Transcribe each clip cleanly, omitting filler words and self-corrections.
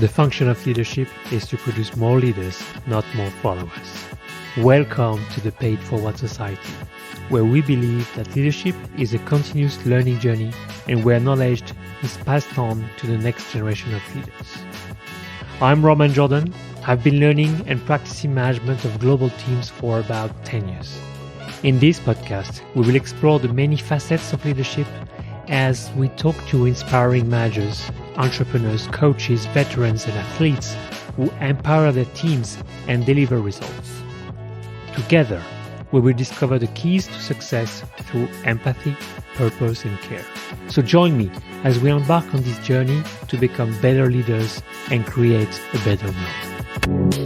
The function of leadership is to produce more leaders, not more followers. Welcome to the Paid Forward Society, where we believe that leadership is a continuous learning journey and where knowledge is passed on to the next generation of leaders. I'm Roman Jordan. I've been learning and practicing management of global teams for about 10 years. In this podcast, we will explore the many facets of leadership as we talk to inspiring managers, entrepreneurs, coaches, veterans, and athletes who empower their teams and deliver results. Together, we will discover the keys to success through empathy, purpose, and care. So join me as we embark on this journey to become better leaders and create a better world.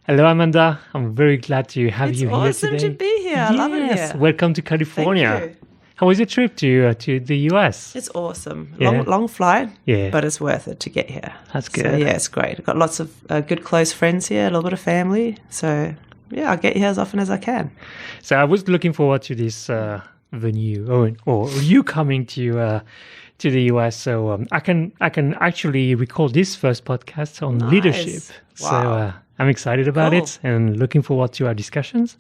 Hello, Amanda. I'm very glad to have you here today. It's awesome to be here. I love it here. Welcome to California. Thank you. How was your trip to the US? It's awesome. Yeah. Long flight, Yeah. but it's worth it to get here. That's good. So, yeah, it's great. I've got lots of good close friends here, a little bit of family. So, yeah, I'll get here as often as I can. So I was looking forward to this venue, or you coming to the US. So I can actually record this first podcast on Nice. leadership. Wow. So I'm excited about Cool. it and looking forward to our discussions.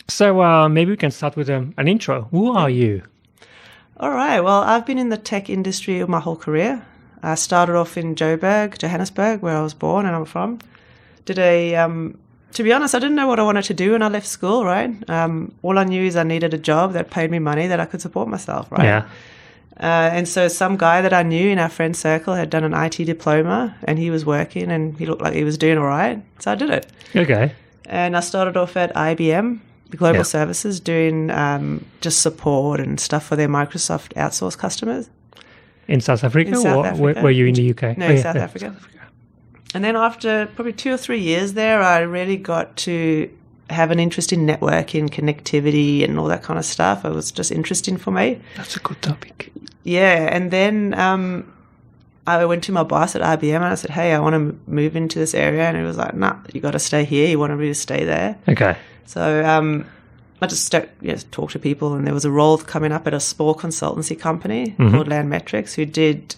So maybe we can start with an intro. Who are you? All right. Well, I've been in the tech industry my whole career. I started off in Johannesburg, where I was born and I'm from. To be honest, I didn't know what I wanted to do when I left school, right? All I knew is I needed a job that paid me money that I could support myself, right? Yeah. And so some guy that I knew in our friend circle had done an IT diploma and he was working and he looked like he was doing all right. So I did it. Okay. And I started off at IBM, the Global Yeah. Services, doing just support and stuff for their Microsoft outsourced customers. In South Africa? In South or Africa. were you in the UK? No, South Africa. And then after probably 2 or 3 years there, I really got to have an interest in networking, connectivity and all that kind of stuff. It was just interesting for me. That's a good topic. Yeah, and then I went to my boss at IBM and I said, hey, I want to move into this area. And he was like, nah, you got to stay here. You wanted me to stay there. Okay. So I just talked to people and there was a role coming up at a small consultancy company called Landmetrics who did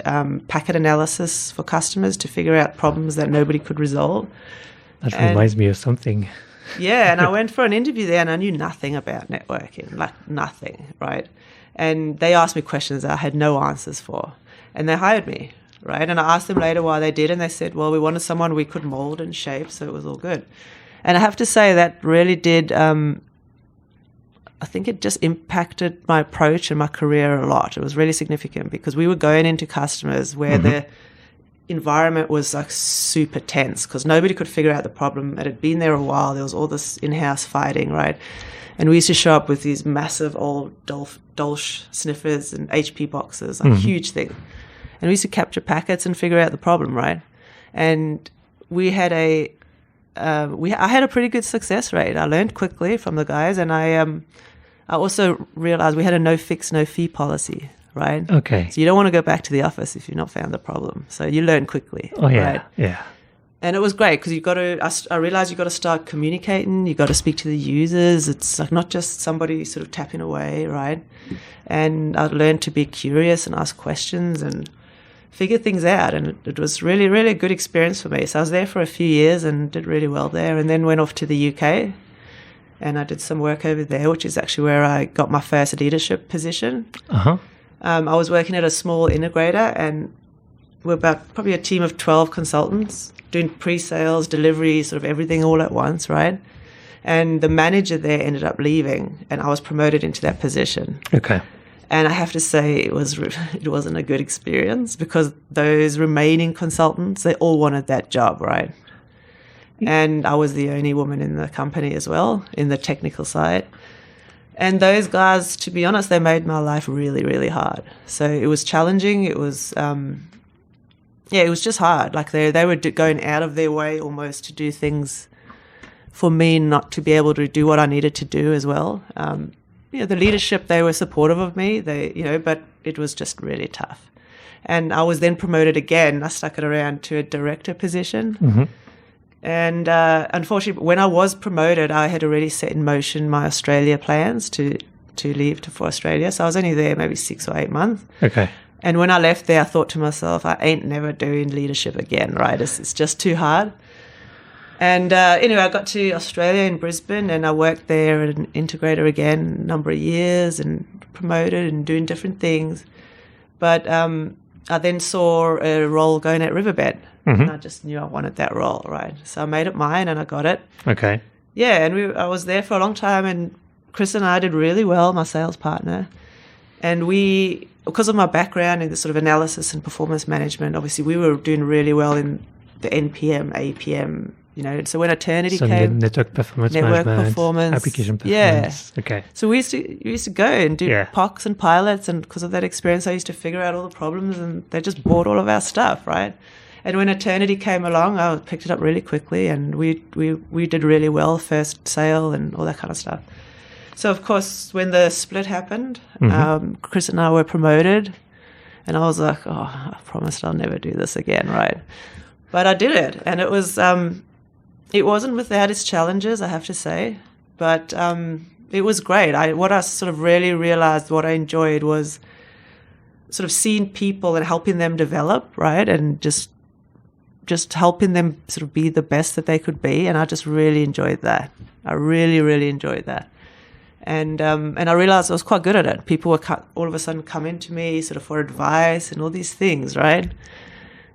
packet analysis for customers to figure out problems that nobody could resolve. That reminds me of something. Yeah, and I went for an interview there and I knew nothing about networking, like nothing, right? And they asked me questions that I had no answers for. And they hired me, right? And I asked them later why they did, and they said, well, we wanted someone we could mold and shape, so it was all good. And I have to say that really did, I think it just impacted my approach and my career a lot. It was really significant because we were going into customers where the environment was like super tense because nobody could figure out the problem. It had been there a while. There was all this in-house fighting, right? And we used to show up with these massive old Dolch sniffers and HP boxes, like huge thing. And we used to capture packets and figure out the problem, right? And we had I had a pretty good success rate. I learned quickly from the guys, and I also realized we had a no fix, no fee policy, right? Okay. So you don't want to go back to the office if you've not found the problem. So you learn quickly. Oh, yeah. Right? Yeah. And it was great because I realized you got to start communicating. You got to speak to the users. It's like not just somebody sort of tapping away, right? And I learned to be curious and ask questions and figure things out. And it was really, really a good experience for me. So I was there for a few years and did really well there, and then went off to the UK. And I did some work over there, which is actually where I got my first leadership position. Uh-huh. I was working at a small integrator, and we're about probably a team of 12 consultants doing pre-sales, delivery, sort of everything all at once, right? And the manager there ended up leaving, and I was promoted into that position. Okay. And I have to say it wasn't a good experience because those remaining consultants, they all wanted that job, right? And I was the only woman in the company as well, in the technical side. And those guys, to be honest, they made my life really, really hard. So it was challenging. It was, it was just hard. Like they were going out of their way almost to do things for me not to be able to do what I needed to do as well. The leadership, they were supportive of me, but it was just really tough. And I was then promoted again. I stuck it around to a director position. And unfortunately, when I was promoted, I had already set in motion my Australia plans to to leave for Australia. So I was only there maybe 6 or 8 months. Okay. And when I left there, I thought to myself, I ain't never doing leadership again, right? It's just too hard. And anyway, I got to Australia in Brisbane, and I worked there as an integrator again a number of years and promoted and doing different things. But I then saw a role going at Riverbed, and I just knew I wanted that role, right? So I made it mine, and I got it. Okay. Yeah, and I was there for a long time, and Chris and I did really well, my sales partner. And we, because of my background in the sort of analysis and performance management, obviously we were doing really well in the NPM, APM, so when Eternity came, network management, performance, application performance. Yeah. Okay. So we used to go and do POCs and pilots, and because of that experience, I used to figure out all the problems, and they just bought all of our stuff, right? And when Eternity came along, I picked it up really quickly, and we did really well, first sale and all that kind of stuff. So of course, when the split happened, Chris and I were promoted, and I was like, oh, I promised I'll never do this again, right? But I did it, and it was. It wasn't without its challenges, I have to say, but it was great. What I sort of really realized, what I enjoyed was sort of seeing people and helping them develop, right, and just helping them sort of be the best that they could be, and I just really enjoyed that. I really, really enjoyed that. And I realized I was quite good at it. People were all of a sudden coming to me sort of for advice and all these things, right?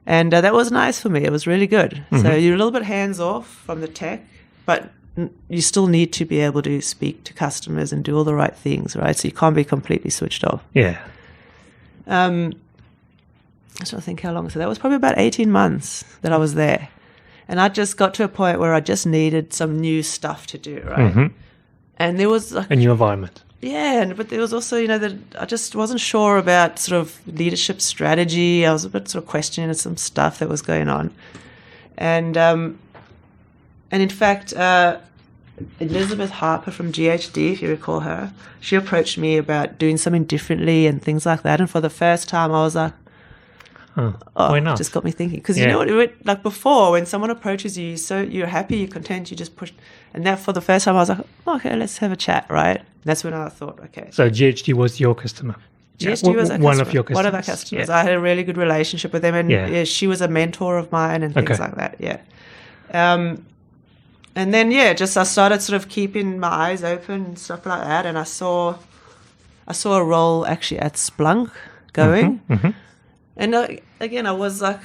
And that was nice for me. It was really good. So you're a little bit hands off from the tech, but you still need to be able to speak to customers and do all the right things, right? So you can't be completely switched off. Yeah. I don't think how long. So that was probably about 18 months that I was there. And I just got to a point where I just needed some new stuff to do, right? And there was a new environment. Yeah, but there was also, that I just wasn't sure about sort of leadership strategy. I was a bit sort of questioning some stuff that was going on. And in fact, Elizabeth Harper from GHD, if you recall her, she approached me about doing something differently and things like that. And for the first time, I was like, why not? It just got me thinking. Because you know what, like before, when someone approaches you, so you're happy, you're content, you just push. And that for the first time, I was like, okay, let's have a chat, right? And that's when I thought, okay. So GHD was your customer? GHD was one of your customers. One of our customers. Yeah. I had a really good relationship with them, and she was a mentor of mine and things like that, And then, just I started sort of keeping my eyes open and stuff like that, and I saw a role actually at Splunk going. And again, I was like,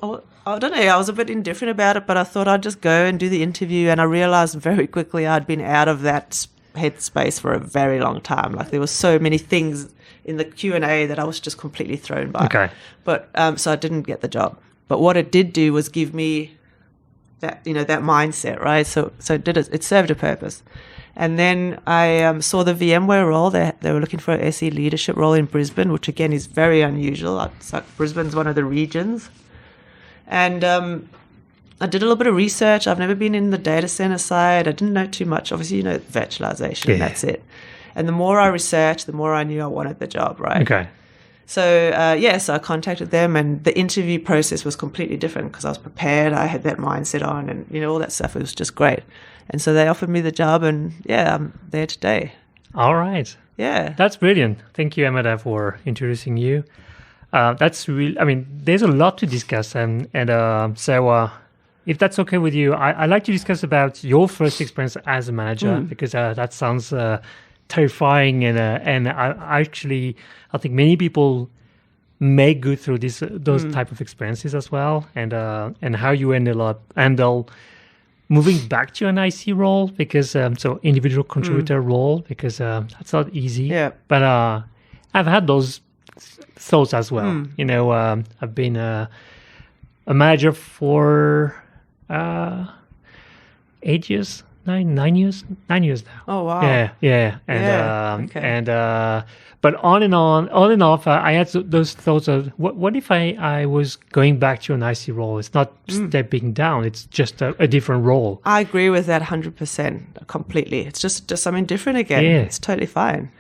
I don't know, I was a bit indifferent about it, but I thought I'd just go and do the interview, and I realized very quickly I'd been out of that headspace for a very long time. Like there were so many things in the Q&A that I was just completely thrown by. Okay. But so I didn't get the job. But what it did do was give me that, that mindset, right? So it served a purpose. And then I saw the VMware role. They were looking for an SE leadership role in Brisbane, which again is very unusual. It's like Brisbane's one of the regions. And I did a little bit of research. I've never been in the data center side. I didn't know too much. Obviously, virtualization, and that's it. And the more I researched, the more I knew I wanted the job, right? Okay. So, so I contacted them, and the interview process was completely different because I was prepared. I had that mindset on, and, all that stuff. It was just great. And so they offered me the job, and, I'm there today. All right. Yeah. That's brilliant. Thank you, Amanda, for introducing you. That's really, there's a lot to discuss. So if that's okay with you, I'd like to discuss about your first experience as a manager, because that sounds terrifying. And I think many people may go through those type of experiences as well. And how you handle moving back to an IC role, because so individual contributor role, because that's not easy. Yeah. But I've had those thoughts as well. I've been a manager for 8 years, 9 years now. Oh wow! Yeah, and but on and off, I had those thoughts of what if I was going back to an IC role? It's not stepping down; it's just a different role. I agree with that 100%, completely. It's just something different again. Yeah. It's totally fine.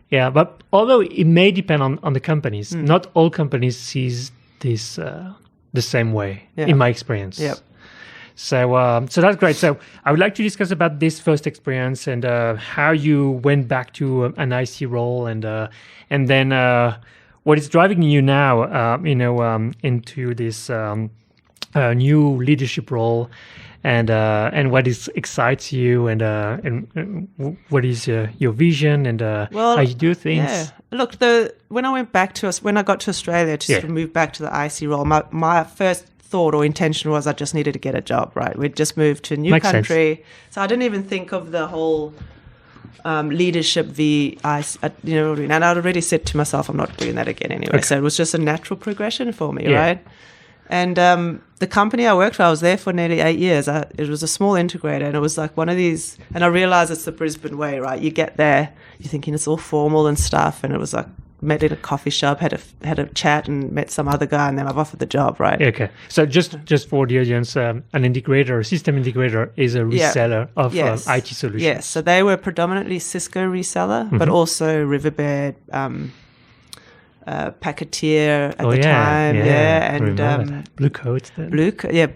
Yeah, but although it may depend on the companies, not all companies sees this the same way, in my experience. Yep. So that's great. So I would like to discuss about this first experience and how you went back to an IC role, and then what is driving you now, into this new leadership role, and what excites you, and what is your vision, and how you do things. Yeah. Look, when I got to Australia to sort of move back to the IC role, my first thought or intention was I just needed to get a job, right? We'd just moved to a new country. Sense. So I didn't even think of the whole leadership and I'd already said to myself, I'm not doing that again anyway. Okay. So it was just a natural progression for me, right? And the company I worked for, I was there for nearly 8 years. It was a small integrator, and it was like one of these, and I realized it's the Brisbane way, right? You get there, you're thinking it's all formal and stuff, and it was like, met in a coffee shop, had a chat, and met some other guy, and then I've offered the job, right? Okay. So just for the audience, an integrator, a system integrator, is a reseller of IT solutions. Yes. So they were predominantly Cisco reseller, but also Riverbed, Packeteer at the time, and Blue Coat,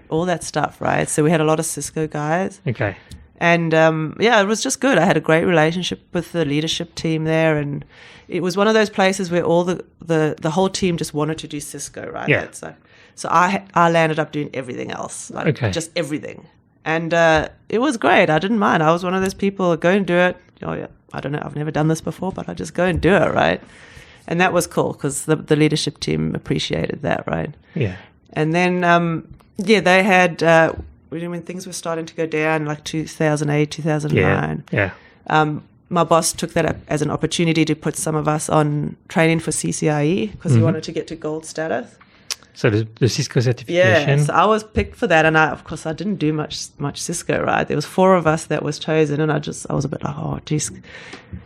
all that stuff, right? So we had a lot of Cisco guys. Okay. And it was just good. I had a great relationship with the leadership team there, and it was one of those places where all the whole team just wanted to do Cisco, right? Yeah. So I landed up doing everything else, just everything, and it was great. I didn't mind. I was one of those people, go and do it. Oh yeah, I don't know, I've never done this before, but I just go and do it, right? And that was cool because the leadership team appreciated that, right? Yeah. And then they had. When things were starting to go down, like 2008, 2009, my boss took that up as an opportunity to put some of us on training for CCIE because he wanted to get to gold status. So the Cisco certification. Yeah, so I was picked for that, and I didn't do much Cisco, right? There was 4 of us that was chosen, and I was a bit like, oh, geez.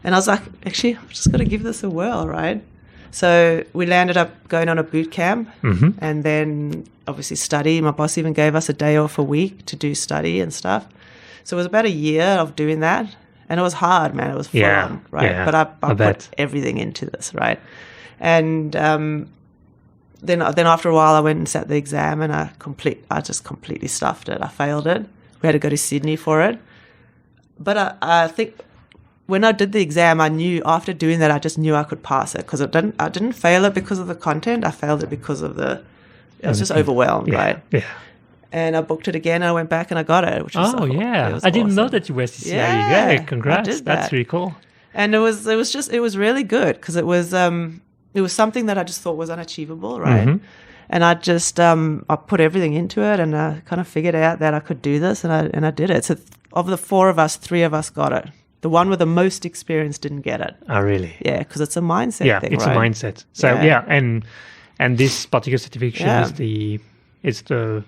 And I was like, actually, I'm just going to give this a whirl, right? So we landed up going on a boot camp and then obviously study. My boss even gave us a day off a week to do study and stuff. So it was about a year of doing that. And it was hard, man. It was fun, right? Yeah, but I put everything into this, right? And then after a while I went and sat the exam, and I just completely stuffed it. I failed it. We had to go to Sydney for it. But I think when I did the exam, I knew after doing that, I just knew I could pass it because I didn't fail it because of the content. I failed it because of I was just overwhelmed, right? Yeah. And I booked it again. And I went back and I got it. Which was I didn't know that you were CCIE. Yeah, congrats. That's really cool. And it was really good because it was something that I just thought was unachievable, right? And I just I put everything into it, and I kind of figured out that I could do this, and I did it. So of the 4 of us, 3 of us got it. The one with the most experience didn't get it. Oh, really? Yeah, because it's a mindset thing, Yeah, it's a mindset. So, and this particular certification is the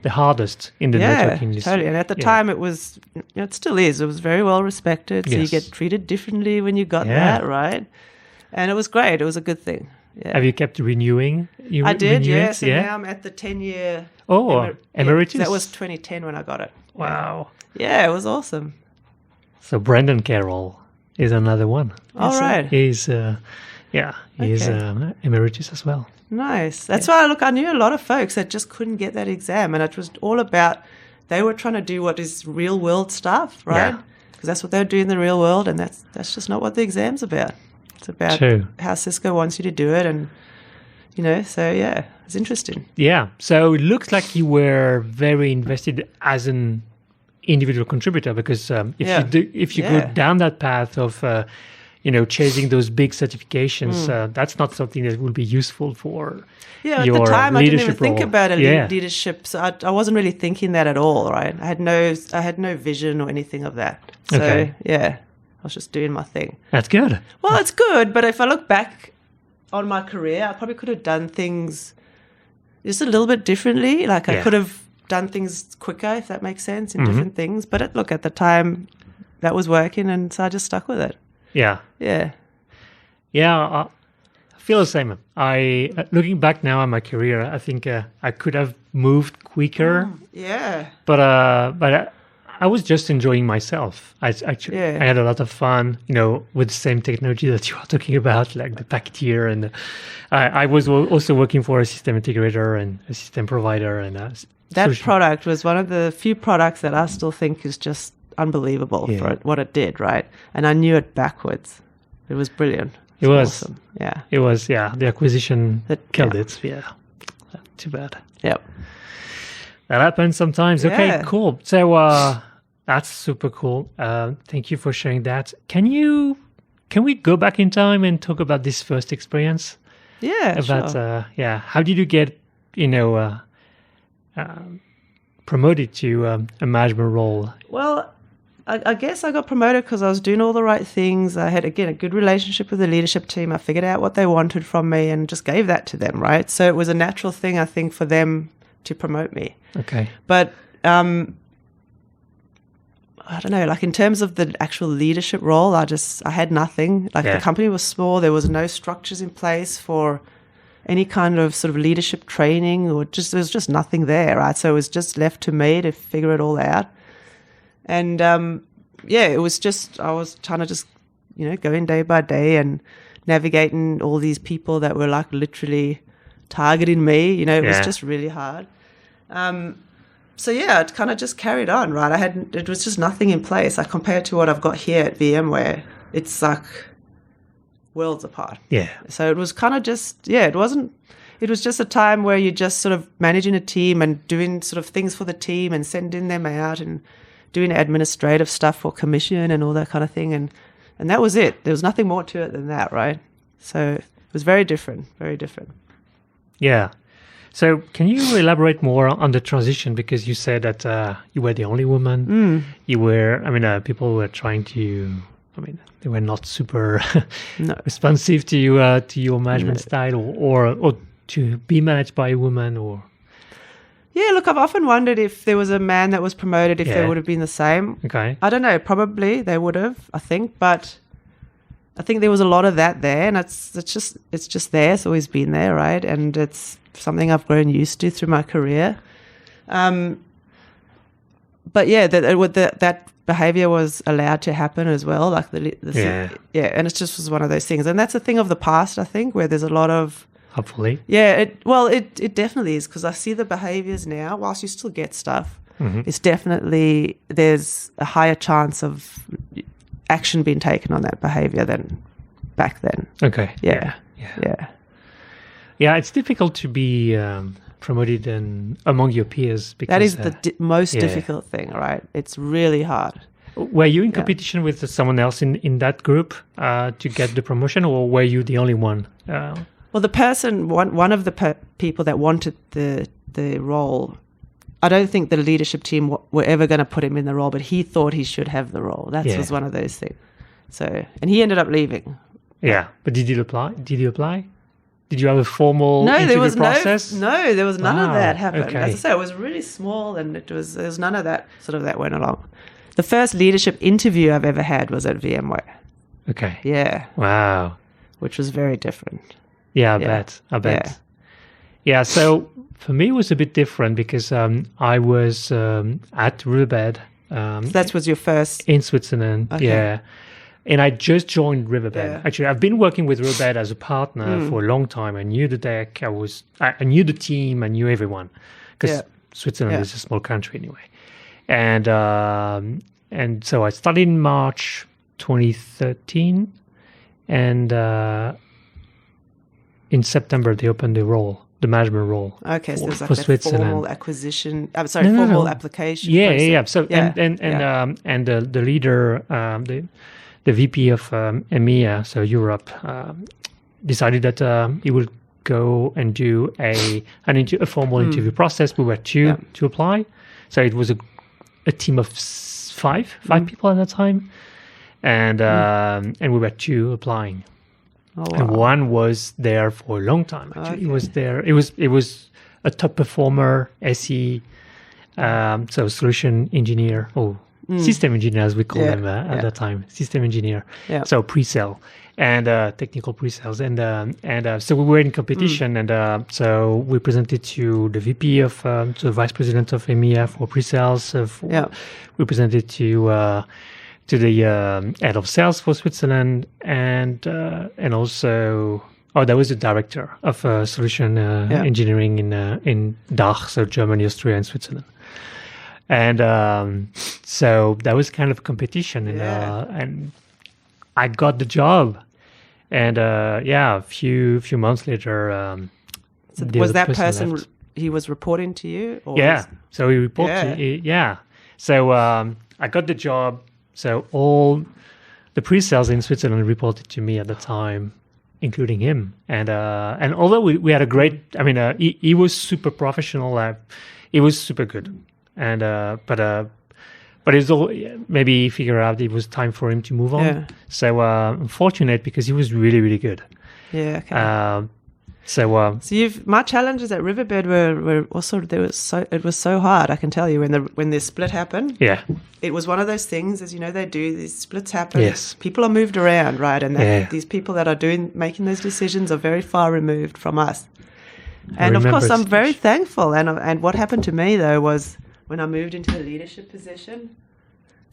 hardest in the networking industry. Yeah, totally. And at the time, it was, it still is. It was very well respected. So you get treated differently when you got that, right? And it was great. It was a good thing. Yeah. Have you kept renewing? I did, yes. And now I'm at the 10-year. Emeritus? That was 2010 when I got it. Wow. Yeah, it was awesome. So Brendan Carroll is another one. All right. He's emeritus as well. Nice. That's why I knew a lot of folks that just couldn't get that exam, and it was all about they were trying to do what is real world stuff, right? Because that's what they're doing in the real world, and that's just not what the exam's about. It's about how Cisco wants you to do it, and it's interesting. Yeah. So it looks like you were very invested as an individual contributor, because if you go down that path of chasing those big certifications, that's not something that will be useful for your at the time leadership I didn't even role. think about leadership, so I wasn't really thinking that at all, right? I had no vision or anything of that. So I was just doing my thing. That's good. Well, it's good, but if I look back on my career, I probably could have done things just a little bit differently. Like I could have done things quicker, if that makes sense, in different things. But at the time, that was working, and so I just stuck with it. Yeah. Yeah. Yeah, I feel the same. Looking back now on my career, I think I could have moved quicker. But I was just enjoying myself. I had a lot of fun, with the same technology that you are talking about, like the Packeteer, and I was also working for a system integrator and a system provider, and that solution. product was one of the few products that I still think is just unbelievable for what it did, right? And I knew it backwards. It was brilliant. It was awesome. Yeah. It was, the acquisition killed it. Yeah. Too bad. Yep. That happens sometimes. Yeah. Okay, cool. So that's super cool. Thank you for sharing that. Can we go back in time and talk about this first experience? Yeah, About sure. how did you get, promoted to a management role? Well, I guess I got promoted because I was doing all the right things. I had, again, a good relationship with the leadership team. I figured out what they wanted from me and just gave that to them, right? So it was a natural thing, I think, for them to promote me. Okay. But I don't know, like in terms of the actual leadership role, I had nothing. Like the company was small. There was no structures in place for any kind of sort of leadership training, or there was just nothing there, right? So it was just left to me to figure it all out. And it was just, I was trying to just, going day by day and navigating all these people that were like literally targeting me. It was just really hard. It kind of just carried on, right? It was just nothing in place. Like compared to what I've got here at VMware, it's like worlds apart. Yeah. So it was kind of just, it was just a time where you're just sort of managing a team and doing sort of things for the team and sending them out and doing administrative stuff for commission and all that kind of thing. And that was it. There was nothing more to it than that, right? So it was very different, very different. Yeah. So can you elaborate more on the transition? Because you said that you were the only woman. You were, people were trying to, they were not super responsive to your management style or to be managed by a woman or... Yeah, look, I've often wondered if there was a man that was promoted, if they would have been the same. Okay. I don't know, probably they would have, I think, but I think there was a lot of that there, and it's just there. It's always been there, right? And it's something I've grown used to through my career. But that behavior was allowed to happen as well, like and it just was one of those things, and that's a thing of the past, I think, where there's a lot of. Hopefully. Yeah, it definitely is, because I see the behaviors now, whilst you still get stuff, it's definitely, there's a higher chance of action being taken on that behavior than back then. Okay. Yeah. Yeah, it's difficult to be promoted among your peers. Because that is the most difficult thing, right? It's really hard. Were you in competition with someone else in that group to get the promotion, or were you the only one? Well, the person, one of the people that wanted the role, I don't think the leadership team were ever going to put him in the role, but he thought he should have the role. That was one of those things. So, and he ended up leaving. Yeah, but did you apply? Did you have a formal interview process? No, there was none of that happened. Okay. As I say, it was really small, and there was none of that that went along. The first leadership interview I've ever had was at VMware. Okay. Yeah. Wow. Which was very different. Yeah, I bet. Yeah, so for me it was a bit different because I was at Riverbed. So that was your first? In Switzerland, okay. And I just joined Riverbed. Yeah. Actually, I've been working with Riverbed as a partner for a long time. I knew the deck. I knew the team. I knew everyone because Switzerland is a small country anyway. And so I started in March 2013, and in September they opened the management role. Okay, so there's like for that Switzerland. Formal acquisition. I'm sorry, formal application. Yeah. So and the leader, the VP of EMEA, so Europe, decided that he would go and do a formal interview process. We were two to apply, so it was a team of five people at that time, and we were two applying. Oh, wow. And one was there for a long time. Actually, he was there. It was a top performer, SE, so solution engineer or system engineer, as we call them at that time, system engineer. Yeah. So pre-sale and technical pre-sales, and so we were in competition, and so we presented to the VP of, to the vice president of EMEA for pre-sales. We presented to the head of sales for Switzerland, and also Oh, that was the director of solution engineering in DACH, so Germany, Austria, and Switzerland. And so that was kind of a competition, and I got the job. And a few months later, so was that person left. He was reporting to you? Or so he reported. So I got the job. So all the pre-sales in Switzerland reported to me at the time, including him. And although we had a great, he was super professional. He was super good. And but it's all maybe he figured out it was time for him to move on. Yeah. So unfortunate because he was really, really good. Yeah. Okay. So my challenges at Riverbed were also it was so hard. I can tell you when the split happened. Yeah. It was one of those things, as you know, they do. These splits happen. Yes. People are moved around, right? And these people that are making those decisions are very far removed from us. And of course, I'm very thankful. And what happened to me though was when I moved into the leadership position,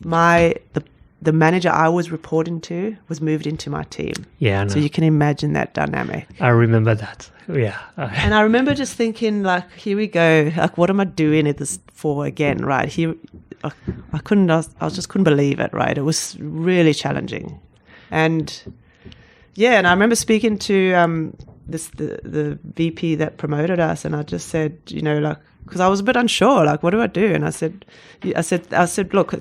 the manager I was reporting to was moved into my team. Yeah, I know. So you can imagine that dynamic. I remember that. Yeah. And I remember just thinking, like, here we go. Like, what am I doing this for again, right? Here, I just couldn't believe it, right? It was really challenging. And I remember speaking to the VP that promoted us, and I just said, because I was a bit unsure, like, what do I do? And I said, look,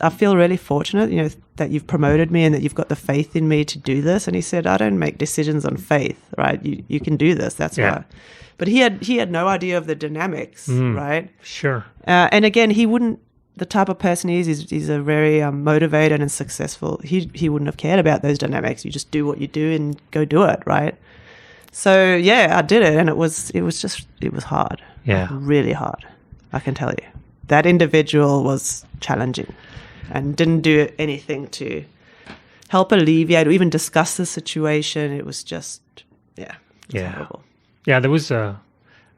I feel really fortunate, that you've promoted me and that you've got the faith in me to do this. And he said, I don't make decisions on faith, right? You can do this. That's why. But he had no idea of the dynamics, right? Sure. And again, he wouldn't. The type of person he is, he's a very motivated and successful. He wouldn't have cared about those dynamics. You just do what you do and go do it, right? So I did it, and it was hard. Yeah, really hard. I can tell you that individual was challenging, and didn't do anything to help alleviate or even discuss the situation. It was just horrible. Yeah, there was a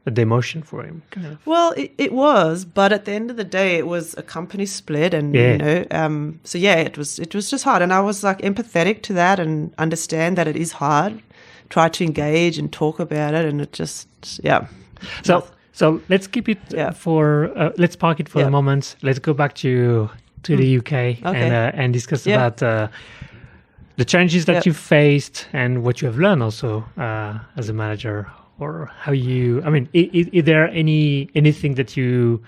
demotion for him. Kind of. Well, it was, but at the end of the day, it was a company split, and it was just hard, and I was like empathetic to that and understand that it is hard. Try to engage and talk about it, and it just So let's keep it let's park it for the moment. Let's go back to the UK and discuss about the challenges that you've faced and what you have learned also as a manager, or how you. Is there anything that you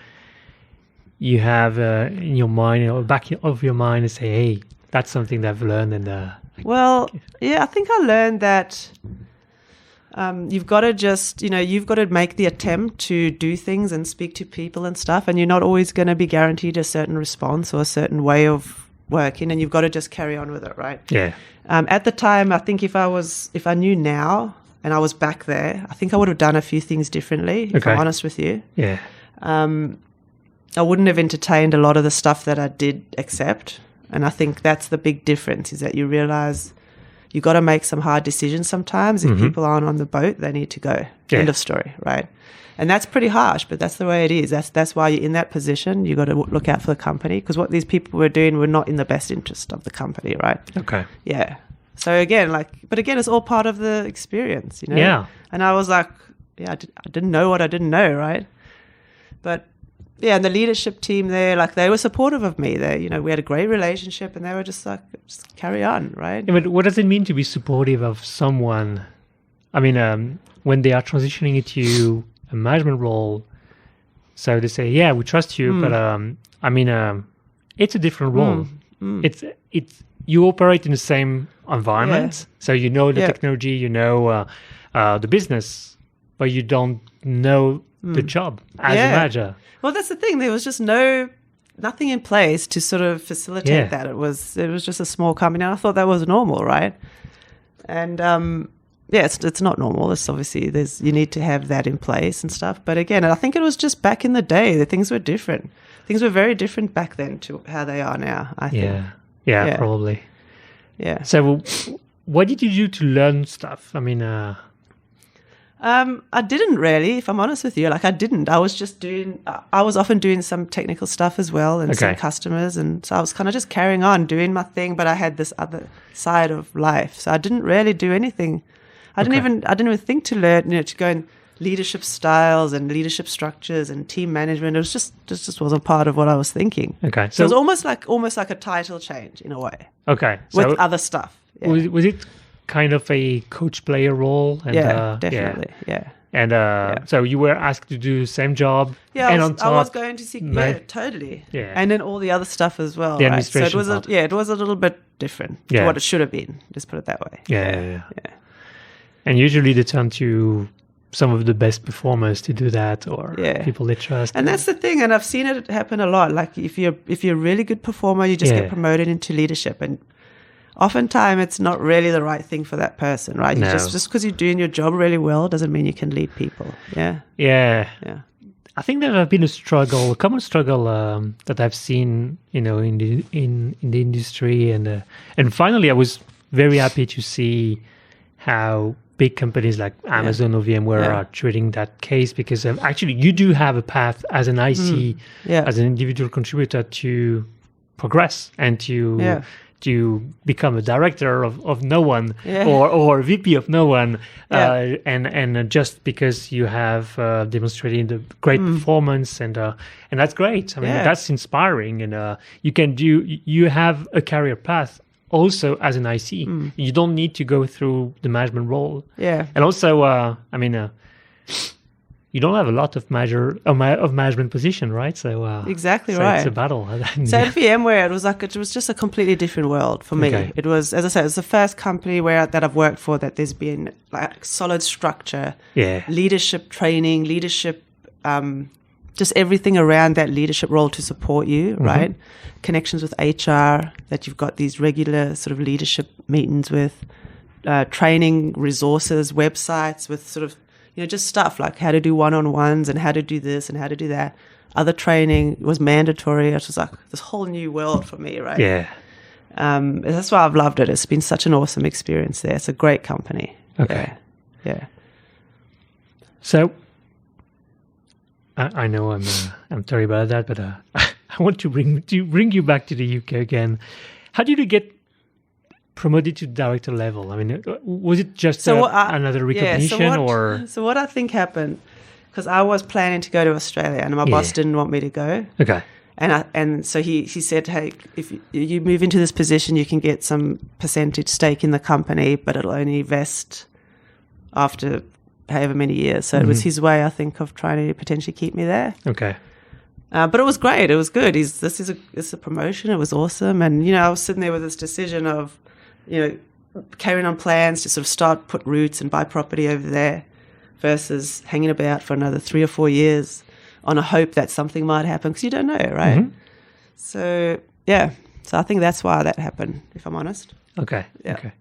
have in your mind or back of your mind and say, hey, that's something that I've learned and. I think I learned that you've got to just, you've got to make the attempt to do things and speak to people and stuff, and you're not always going to be guaranteed a certain response or a certain way of working, and you've got to just carry on with it, right? Yeah. At the time, I think if I knew now and I was back there, I think I would have done a few things differently, if I'm honest with you. Yeah. I wouldn't have entertained a lot of the stuff that I did accept. And I think that's the big difference, is that you realize you got to make some hard decisions sometimes. If people aren't on the boat, they need to go. Yeah. End of story, right? And that's pretty harsh, but that's the way it is. That's why you're in that position. You got to look out for the company, because what these people were doing were not in the best interest of the company, right? Okay. Yeah. So again, it's all part of the experience, Yeah. And I was like, I didn't know what I didn't know, right? But and the leadership team there, they were supportive of me. We had a great relationship, and they were just like, just carry on, right? Yeah, but what does it mean to be supportive of someone? When they are transitioning into a management role, so they say, "Yeah, we trust you," but it's a different role. It's you operate in the same environment, so you know the technology, the business, but you don't know the job as a manager. Well, that's the thing. There was just nothing in place to sort of facilitate that. It was just a small company, and I thought that was normal, right? And it's not normal. It's obviously you need to have that in place and stuff. But again, I think it was just back in the day that things were different. Things were very different back then to how they are now, I think. Yeah, probably. Yeah. So, what did you do to learn stuff? I didn't really, if I'm honest with you. I didn't. I was often doing some technical stuff as well, and some customers. And so I was kind of just carrying on doing my thing, but I had this other side of life. So I didn't really do anything. I didn't even think to learn, to go in leadership styles and leadership structures and team management. It was just wasn't part of what I was thinking. Okay. So it was almost like a title change in a way. Okay. With other stuff. Yeah. Was it kind of a coach-player role? And, definitely. Yeah. And so you were asked to do the same job. Yeah, and I was going to see. Totally. Yeah. And then all the other stuff as well. The right? administration So it was a little bit different to what it should have been. Just put it that way. Yeah. And usually they turn to some of the best performers to do that, or people they trust. And that's the thing. And I've seen it happen a lot. Like if you're a really good performer, you just get promoted into leadership, and oftentimes it's not really the right thing for that person, right? No. Just because you're doing your job really well doesn't mean you can lead people. Yeah. I think there has been a common struggle that I've seen, in the industry, and finally I was very happy to see how big companies like Amazon or VMware are treating that case, because actually you do have a path as an IC, as an individual contributor, to progress and to become a director of no one or VP of no one, and just because you have demonstrated the great performance, and that's great. I mean, that's inspiring, and you have a career path also as an IC. You don't need to go through the management role. Yeah, and also, you don't have a lot of management position, right? So exactly right. It's a battle. So at VMware, it was just a completely different world for me. Okay. It was, as I said, it was the first company that I've worked for that there's been like solid structure, leadership training, leadership, just everything around that leadership role to support you, right? Connections with HR, that you've got these regular sort of leadership meetings with, training resources, websites with sort of, just stuff like how to do one-on-ones and how to do this and how to do that. Other training was mandatory. It was like this whole new world for me, right? Yeah. That's why I've loved it. It's been such an awesome experience there. It's a great company. Okay. Yeah. So, I know I'm sorry about that, but I want to bring you back to the UK again. How did you get promoted to director level? I mean, was it just another recognition, So what I think happened, because I was planning to go to Australia and my boss didn't want me to go. Okay. And so he said, hey, if you move into this position, you can get some percentage stake in the company, but it'll only vest after however many years. So it was his way, I think, of trying to potentially keep me there. Okay. But it was great. It was good. It's a promotion. It was awesome. And, I was sitting there with this decision of, carrying on plans to sort of put roots and buy property over there versus hanging about for another 3 or 4 years on a hope that something might happen, because you don't know, right? So, so I think that's why that happened, if I'm honest. Okay. Yeah. Okay.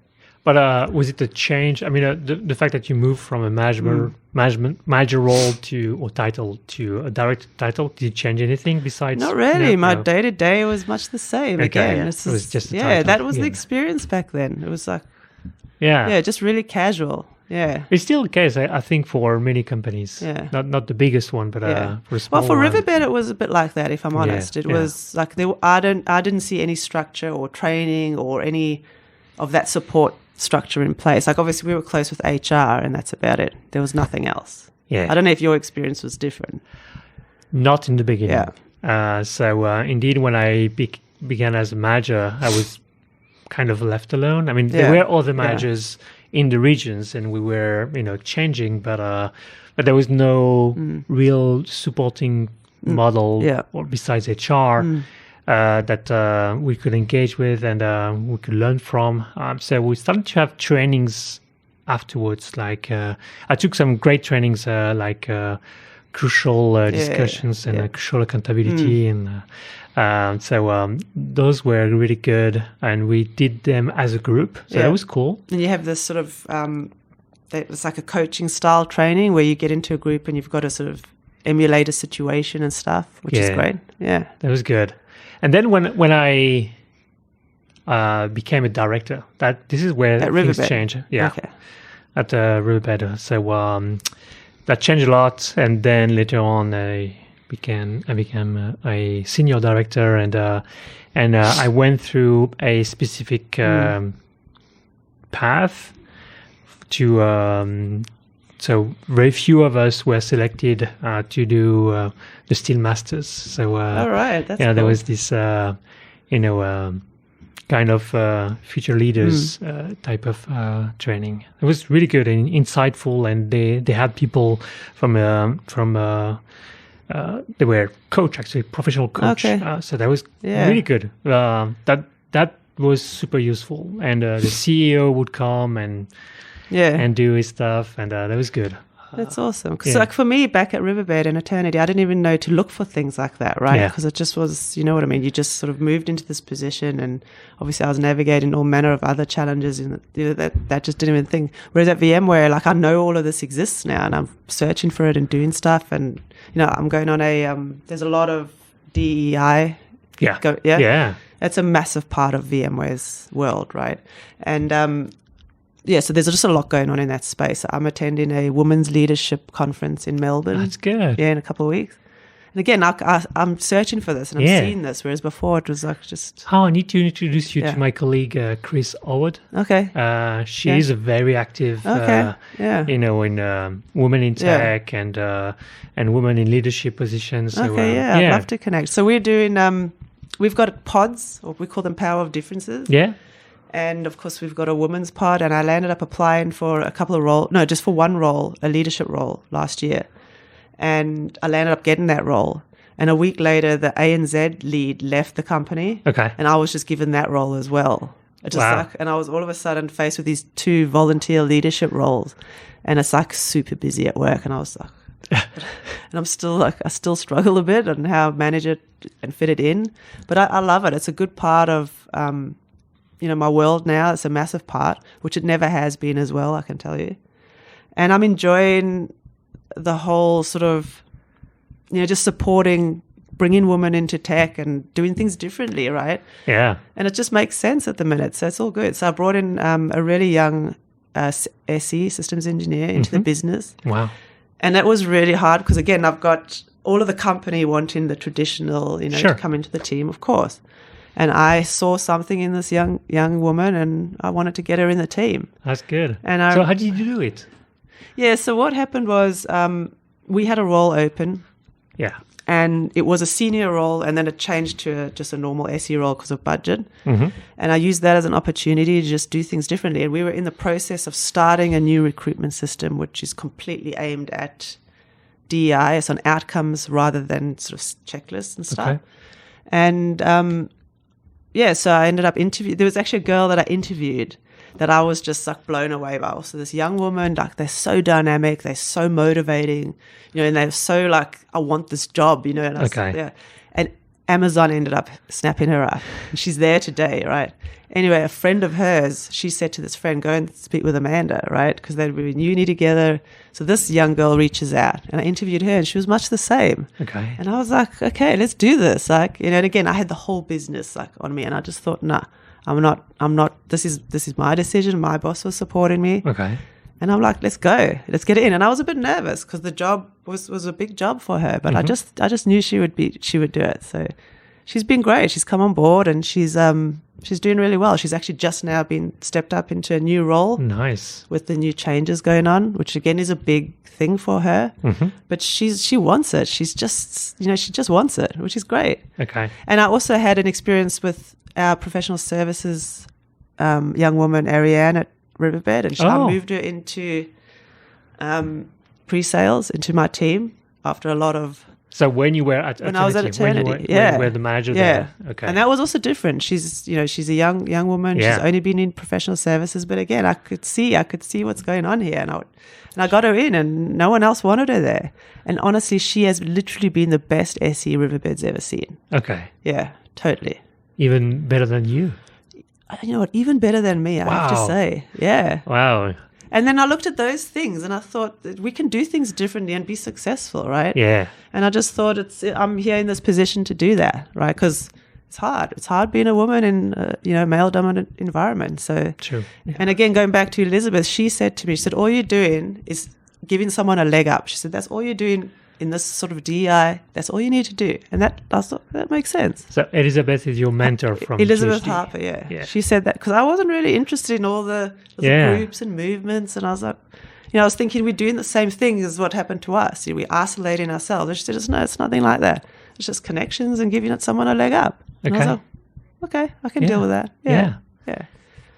But was it a change? I mean, the fact that you moved from a manager role or title to a director title, did it change anything besides? Not really. My day-to-day was much the same. Okay, again. It was just a title. That was the experience back then. It was like, just really casual. Yeah, it's still the case, I think, for many companies. Yeah, not the biggest one, but for a small for Riverbed, it was a bit like that. If I'm honest, it was like I didn't see any structure or training or any of that support structure in place. Like, obviously we were close with HR and that's about it. There was nothing else. Yeah. I don't know if your experience was different. Not in the beginning. Yeah. So indeed, when I began as a manager, I was kind of left alone. I mean, there were other managers in the regions and we were, changing, but there was no real supporting model or besides HR. That we could engage with and we could learn from. So we started to have trainings afterwards. Like I took some great trainings like crucial discussions and crucial accountability. And so those were really good. And we did them as a group. So that was cool. And you have this sort of, it's like a coaching style training where you get into a group and you've got to sort of emulate a situation and stuff, which is great. Yeah. That was good. And then when I became a director, this is where things change. Yeah, okay. At Riverbed. So that changed a lot. And then later on, I became a senior director, and I went through a specific path So very few of us were selected to do the Steel Masters. So all right, that's there cool. was this kind of future leaders type of training. It was really good and insightful, and they had people from they were coach, actually professional coach. Okay. So that was really good. That was super useful, and the CEO would come and do his stuff, and that was good. That's awesome. Because like for me, back at Riverbed in Eternity, I didn't even know to look for things like that, right? Because it just was, you know what I mean? You just sort of moved into this position, and obviously I was navigating all manner of other challenges that just didn't even think. Whereas at VMware, like I know all of this exists now, and I'm searching for it and doing stuff, and I'm going on there's a lot of DEI. Yeah. That's a massive part of VMware's world, right? And so there's just a lot going on in that space. I'm attending a women's leadership conference in Melbourne. That's good. Yeah, in a couple of weeks. And again, I'm searching for this, and I'm seeing this, whereas before it was like just... I need to introduce you to my colleague, Chris Howard. Okay. She is a very active, in women in tech and women in leadership positions. So, I'd love to connect. So we're doing... we've got pods, or we call them Power of Differences. Yeah. And of course, we've got a women's pod, and I landed up applying for a couple of roles. No, just for one role, a leadership role last year. And I landed up getting that role. And a week later, the ANZ lead left the company. Okay. And I was just given that role as well. And I was all of a sudden faced with these 2 volunteer leadership roles. And it's like super busy at work. And I was like, and I'm still like, I still struggle a bit on how to manage it and fit it in. But I love it. It's a good part of... my world now. It's a massive part, which it never has been as well, I can tell you. And I'm enjoying the whole sort of, just supporting, bringing women into tech and doing things differently, right? Yeah. And it just makes sense at the minute. So it's all good. So I brought in a really young SE, systems engineer, into the business. Wow. And that was really hard because, again, I've got all of the company wanting the traditional, to come into the team, of course. And I saw something in this young woman, and I wanted to get her in the team. That's good. And so how did you do it? Yeah, so what happened was we had a role open. Yeah. And it was a senior role, and then it changed to just a normal SE role because of budget. Mm-hmm. And I used that as an opportunity to just do things differently. And we were in the process of starting a new recruitment system, which is completely aimed at DEI, so on outcomes rather than sort of checklists and stuff. Okay. And... so I ended up interviewing. There was actually a girl that I interviewed that I was just like blown away by. So this young woman, like they're so dynamic, they're so motivating, and they're so like, I want this job, And I was, and Amazon ended up snapping her up. And she's there today, right? Anyway, a friend of hers, she said to this friend, go and speak with Amanda, right? Because they were in uni together. So this young girl reaches out, and I interviewed her, and she was much the same. Okay. And I was like, okay, let's do this. Like, and again, I had the whole business like on me, and I just thought, nah, I'm not, this is my decision. My boss was supporting me. Okay. And I'm like, let's go, let's get in. And I was a bit nervous because the job was a big job for her, but I just knew she would do it. So she's been great. She's come on board, and she's doing really well. She's actually just now been stepped up into a new role. Nice. With the new changes going on, which again is a big thing for her. Mm-hmm. But she wants it. She's just, she just wants it, which is great. Okay. And I also had an experience with our professional services young woman, Ariane, at Riverbed, and I moved her into pre-sales, into my team after a lot of... So when you were at Eternity, I was at Eternity, when you were the manager there. Okay. And that was also different. She's a young woman. Yeah. She's only been in professional services, but again, I could see what's going on here, and I got her in, and no one else wanted her there. And honestly, she has literally been the best SE Riverbed's ever seen. Okay. Yeah, totally. Even better than you. You know what? Even better than me, I have to say. Yeah. Wow. And then I looked at those things and I thought that we can do things differently and be successful, right? Yeah. And I just thought I'm here in this position to do that, right? Because it's hard. It's hard being a woman in a male-dominant environment. So, true. Yeah. And again, going back to Elizabeth, she said to me, all you're doing is giving someone a leg up. She said, that's all you're doing in this sort of DEI, that's all you need to do. And I thought, that makes sense. So Elizabeth is your mentor from Elizabeth PhD. Harper, yeah. She said that because I wasn't really interested in all the groups and movements. And I was like, I was thinking we're doing the same thing as what happened to us. We're isolating ourselves. And she said, no, it's nothing like that. It's just connections and giving someone a leg up. And I was like, okay, I can deal with that. Yeah.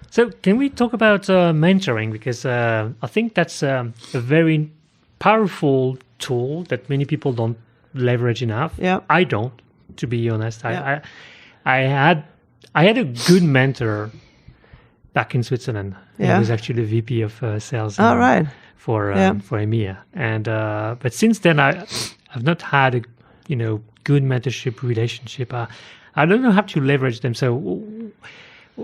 So can we talk about mentoring? Because I think that's a very powerful tool that many people don't leverage enough. Yeah. I don't, to be honest. I had a good mentor back in Switzerland. Yeah. He was actually the VP of sales for EMEA. And but since then I've not had a good mentorship relationship. I don't know how to leverage them. So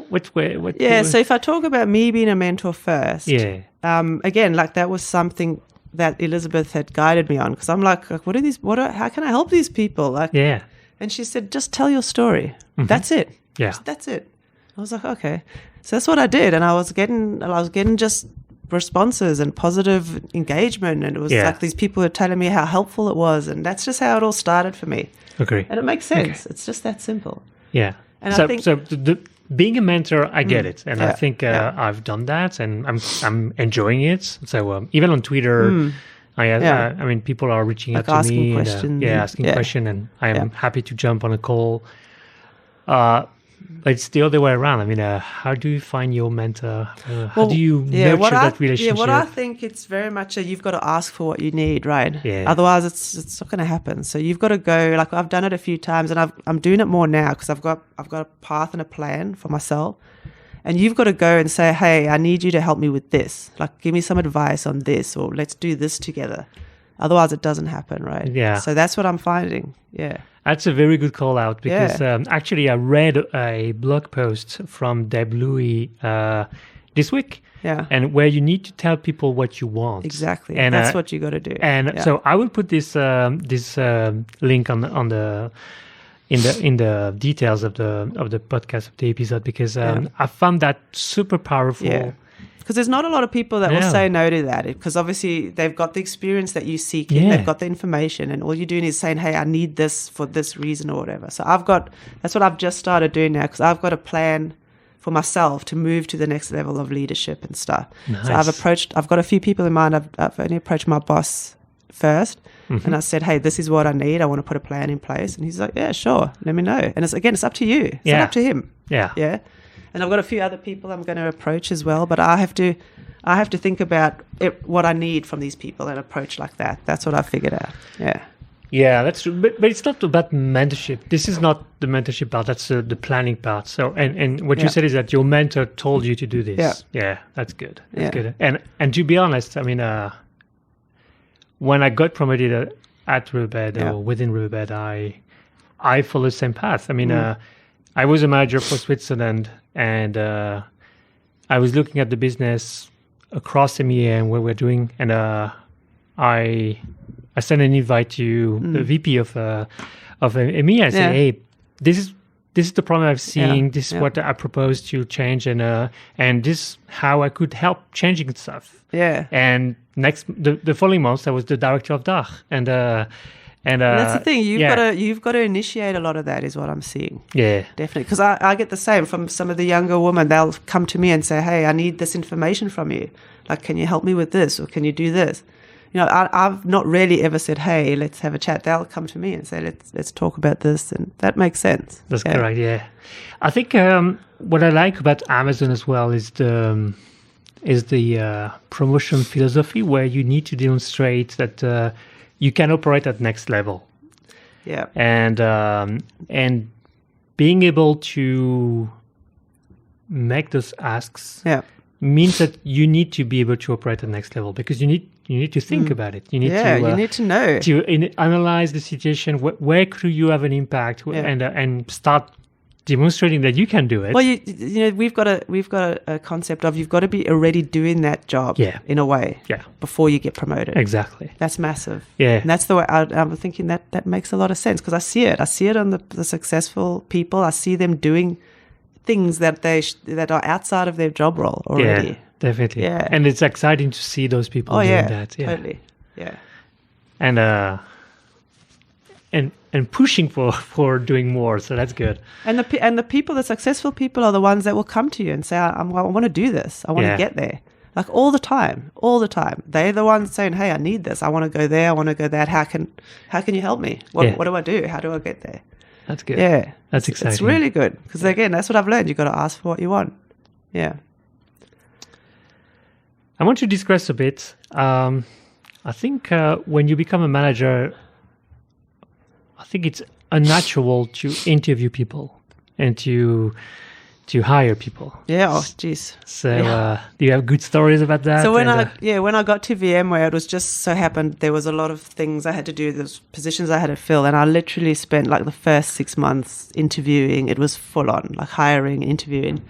what so if I talk about me being a mentor first, again, like that was something that Elizabeth had guided me on, because I'm like, how can I help these people? Like, and she said, just tell your story. Mm-hmm. That's it. Yeah. That's it. I was like, okay. So that's what I did. And I was getting just responses and positive engagement. And it was like these people were telling me how helpful it was. And that's just how it all started for me. Agree. And it makes sense. It's just that simple. Yeah. And I think being a mentor, I get it, and I think I've done that, and I'm enjoying it. So even on Twitter, I mean, people are reaching out to asking me, questions, asking questions, and I'm happy to jump on a call. But it's the other way around. I mean, how do you find your mentor? How do you nurture that relationship? Yeah, what I think it's very much you've got to ask for what you need, right? Yeah. Otherwise, it's not going to happen. So you've got to go. Like I've done it a few times, and I'm doing it more now because I've got a path and a plan for myself. And you've got to go and say, hey, I need you to help me with this. Like, give me some advice on this, or let's do this together. Otherwise, it doesn't happen, right? Yeah. So that's what I'm finding. Yeah. That's a very good call out, because actually I read a blog post from Deb Louis this week, and where you need to tell people what you want. Exactly, and that's what you got to do. And so I will put this link on the in the details of the podcast, of the episode, because I found that super powerful. Yeah. Because there's not a lot of people that will say no to that, because obviously they've got the experience that you seek, they've got the information, and all you're doing is saying, hey, I need this for this reason or whatever. So that's what I've just started doing now, because I've got a plan for myself to move to the next level of leadership and stuff. Nice. So I've got a few people in mind. I've only approached my boss first, and I said, hey, this is what I need. I want to put a plan in place. And he's like, yeah, sure, let me know. And it's up to you. It's not up to him. Yeah. And I've got a few other people I'm going to approach as well, but I have to think about what I need from these people and approach like that. That's what I figured out. Yeah, that's true. But it's not about mentorship. This is not the mentorship part. That's the planning part. So and what you said is that your mentor told you to do this. Yeah, that's good. That's good. And to be honest, I mean, when I got promoted at Rubed or within Rubed, I followed the same path. I mean, I was a manager for Switzerland, and I was looking at the business across EMEA and what we're doing, and I sent an invite to the VP of EMEA. I said, hey, this is the problem I've seen. This is what I propose to change, and this is how I could help changing stuff. Yeah. And the following month, I was the director of DACH, and that's the thing. You've got to initiate a lot of that, is what I'm seeing. Yeah, definitely. Because I get the same from some of the younger women. They'll come to me and say, "Hey, I need this information from you. Like, can you help me with this, or can you do this?" I've not really ever said, "Hey, let's have a chat." They'll come to me and say, "Let's talk about this," and that makes sense. That's correct. Yeah, I think what I like about Amazon as well is the promotion philosophy, where you need to demonstrate that. You can operate at next level. Yeah. And being able to make those asks means that you need to be able to operate at next level, because you need to think about it. You need you need to know. To analyze the situation. Where could you have an impact, and start demonstrating that you can do it. Well, we've got a concept of you've got to be already doing that job in a way before you get promoted. Exactly. That's massive. Yeah. And that's the way I'm thinking that makes a lot of sense, because I see it. I see it on the successful people. I see them doing things that are outside of their job role already. Yeah, definitely. Yeah. And it's exciting to see those people doing that. Yeah. Totally. Yeah. And and pushing for doing more. So that's good. And the people, the successful people, are the ones that will come to you and say, I want to do this. I want to get there. Like all the time. They're the ones saying, hey, I need this. I want to go there. I want to go that. How can you help me? What do I do? How do I get there? That's good. Yeah. That's exciting. It's really good. Because again, that's what I've learned. You've got to ask for what you want. Yeah. I want to digress a bit. I think when you become a manager, I think it's unnatural to interview people and to hire people. Yeah. Oh, geez. So do you have good stories about that? So when I got to VMware, it was just so happened there was a lot of things I had to do. There was positions I had to fill, and I literally spent like the first 6 months interviewing. It was full on, like hiring, interviewing.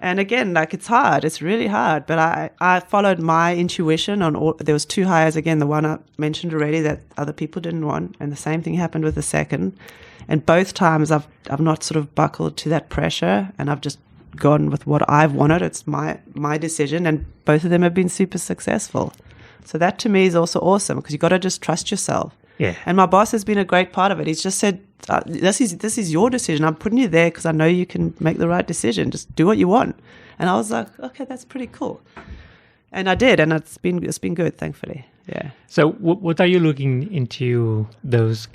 And again, like it's hard. It's really hard. But I followed my intuition on all. There was 2 hires again. The one I mentioned already that other people didn't want, and the same thing happened with the second. And both times I've not sort of buckled to that pressure, and I've just gone with what I've wanted. It's my decision, and both of them have been super successful. So that to me is also awesome because you've got to just trust yourself. Yeah. And my boss has been a great part of it. He's just said, this is your decision. I'm putting you there because I know you can make the right decision. Just do what you want. And I was like, okay, that's pretty cool. And I did, and it's been good, thankfully. Yeah. So what are you looking into those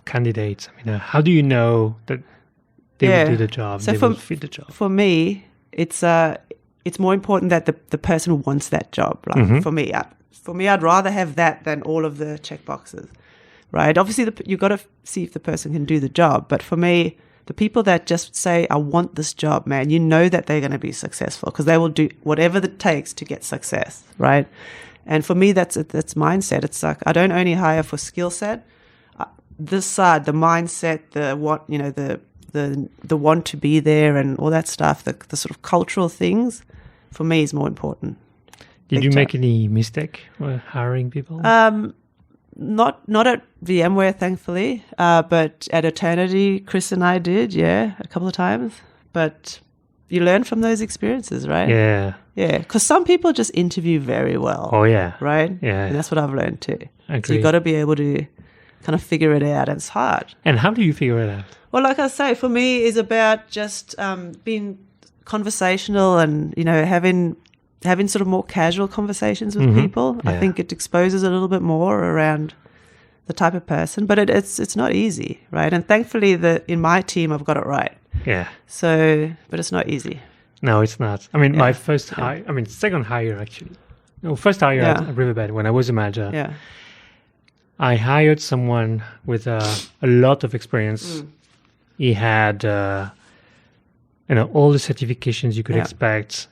candidates? I mean, how do you know that they will do the job, so will fit the job? For me, it's more important that the person wants that job. Like for me, I'd rather have that than all of the check boxes, right? Obviously, you've got to see if the person can do the job. But for me, the people that just say, I want this job, man, you know that they're going to be successful because they will do whatever it takes to get success, right? And for me, that's mindset. It's like I don't only hire for skill set. This side, the mindset, the want to be there and all that stuff, the sort of cultural things, for me is more important. Did you make any mistake while hiring people? Not at VMware, thankfully, but at Eternity, Chris and I did, a couple of times. But you learn from those experiences, right? Yeah. Yeah, because some people just interview very well. Oh, yeah. Right? Yeah. And that's what I've learned too. Agreed. So you got to be able to kind of figure it out. And it's hard. And how do you figure it out? Well, like I say, for me, is about just being conversational and, having sort of more casual conversations with people. Yeah. I think it exposes a little bit more around the type of person, but it's not easy, right? And thankfully, in my team, I've got it right. Yeah. So, but it's not easy. No, it's not. I mean, my second hire actually. No, first hire at Riverbed when I was a manager. Yeah. I hired someone with a lot of experience. He had, all the certifications you could expect.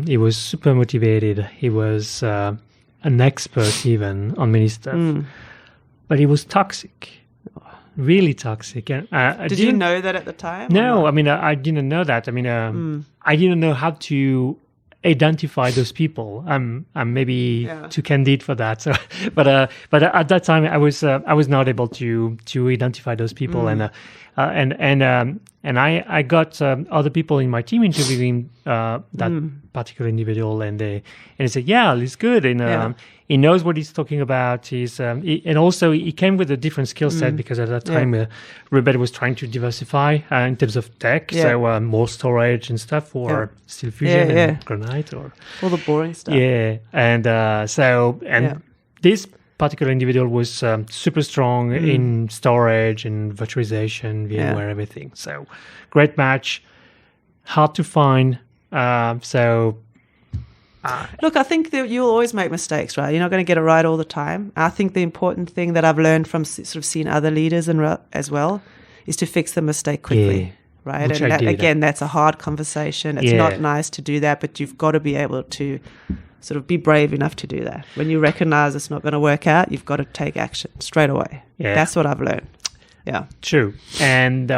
He was super motivated. He was an expert even on many stuff. But he was toxic, really toxic. And did you know that at the time? No, I mean, I didn't know that. I mean, I didn't know how to identify those people. I'm maybe too candid for that. So, but at that time, I was not able to identify those people, and I got other people in my team interviewing that particular individual, and they said, yeah, he's good, and he knows what he's talking about. And also he came with a different skill set because at that time Riverbed was trying to diversify in terms of tech, so more storage and stuff for Steel Fusion and Granite or all the boring stuff. Yeah, and this particular individual was super strong in storage and virtualization, VMware, everything. So great match, hard to find. Look, I think that you'll always make mistakes, right? You're not going to get it right all the time. I think the important thing that I've learned from sort of seeing other leaders as well is to fix the mistake quickly, right? Which And again, that's a hard conversation. It's not nice to do that, but you've got to be able to sort of be brave enough to do that. When you recognize it's not going to work out, you've got to take action straight away. Yeah. That's what I've learned. Yeah. True. And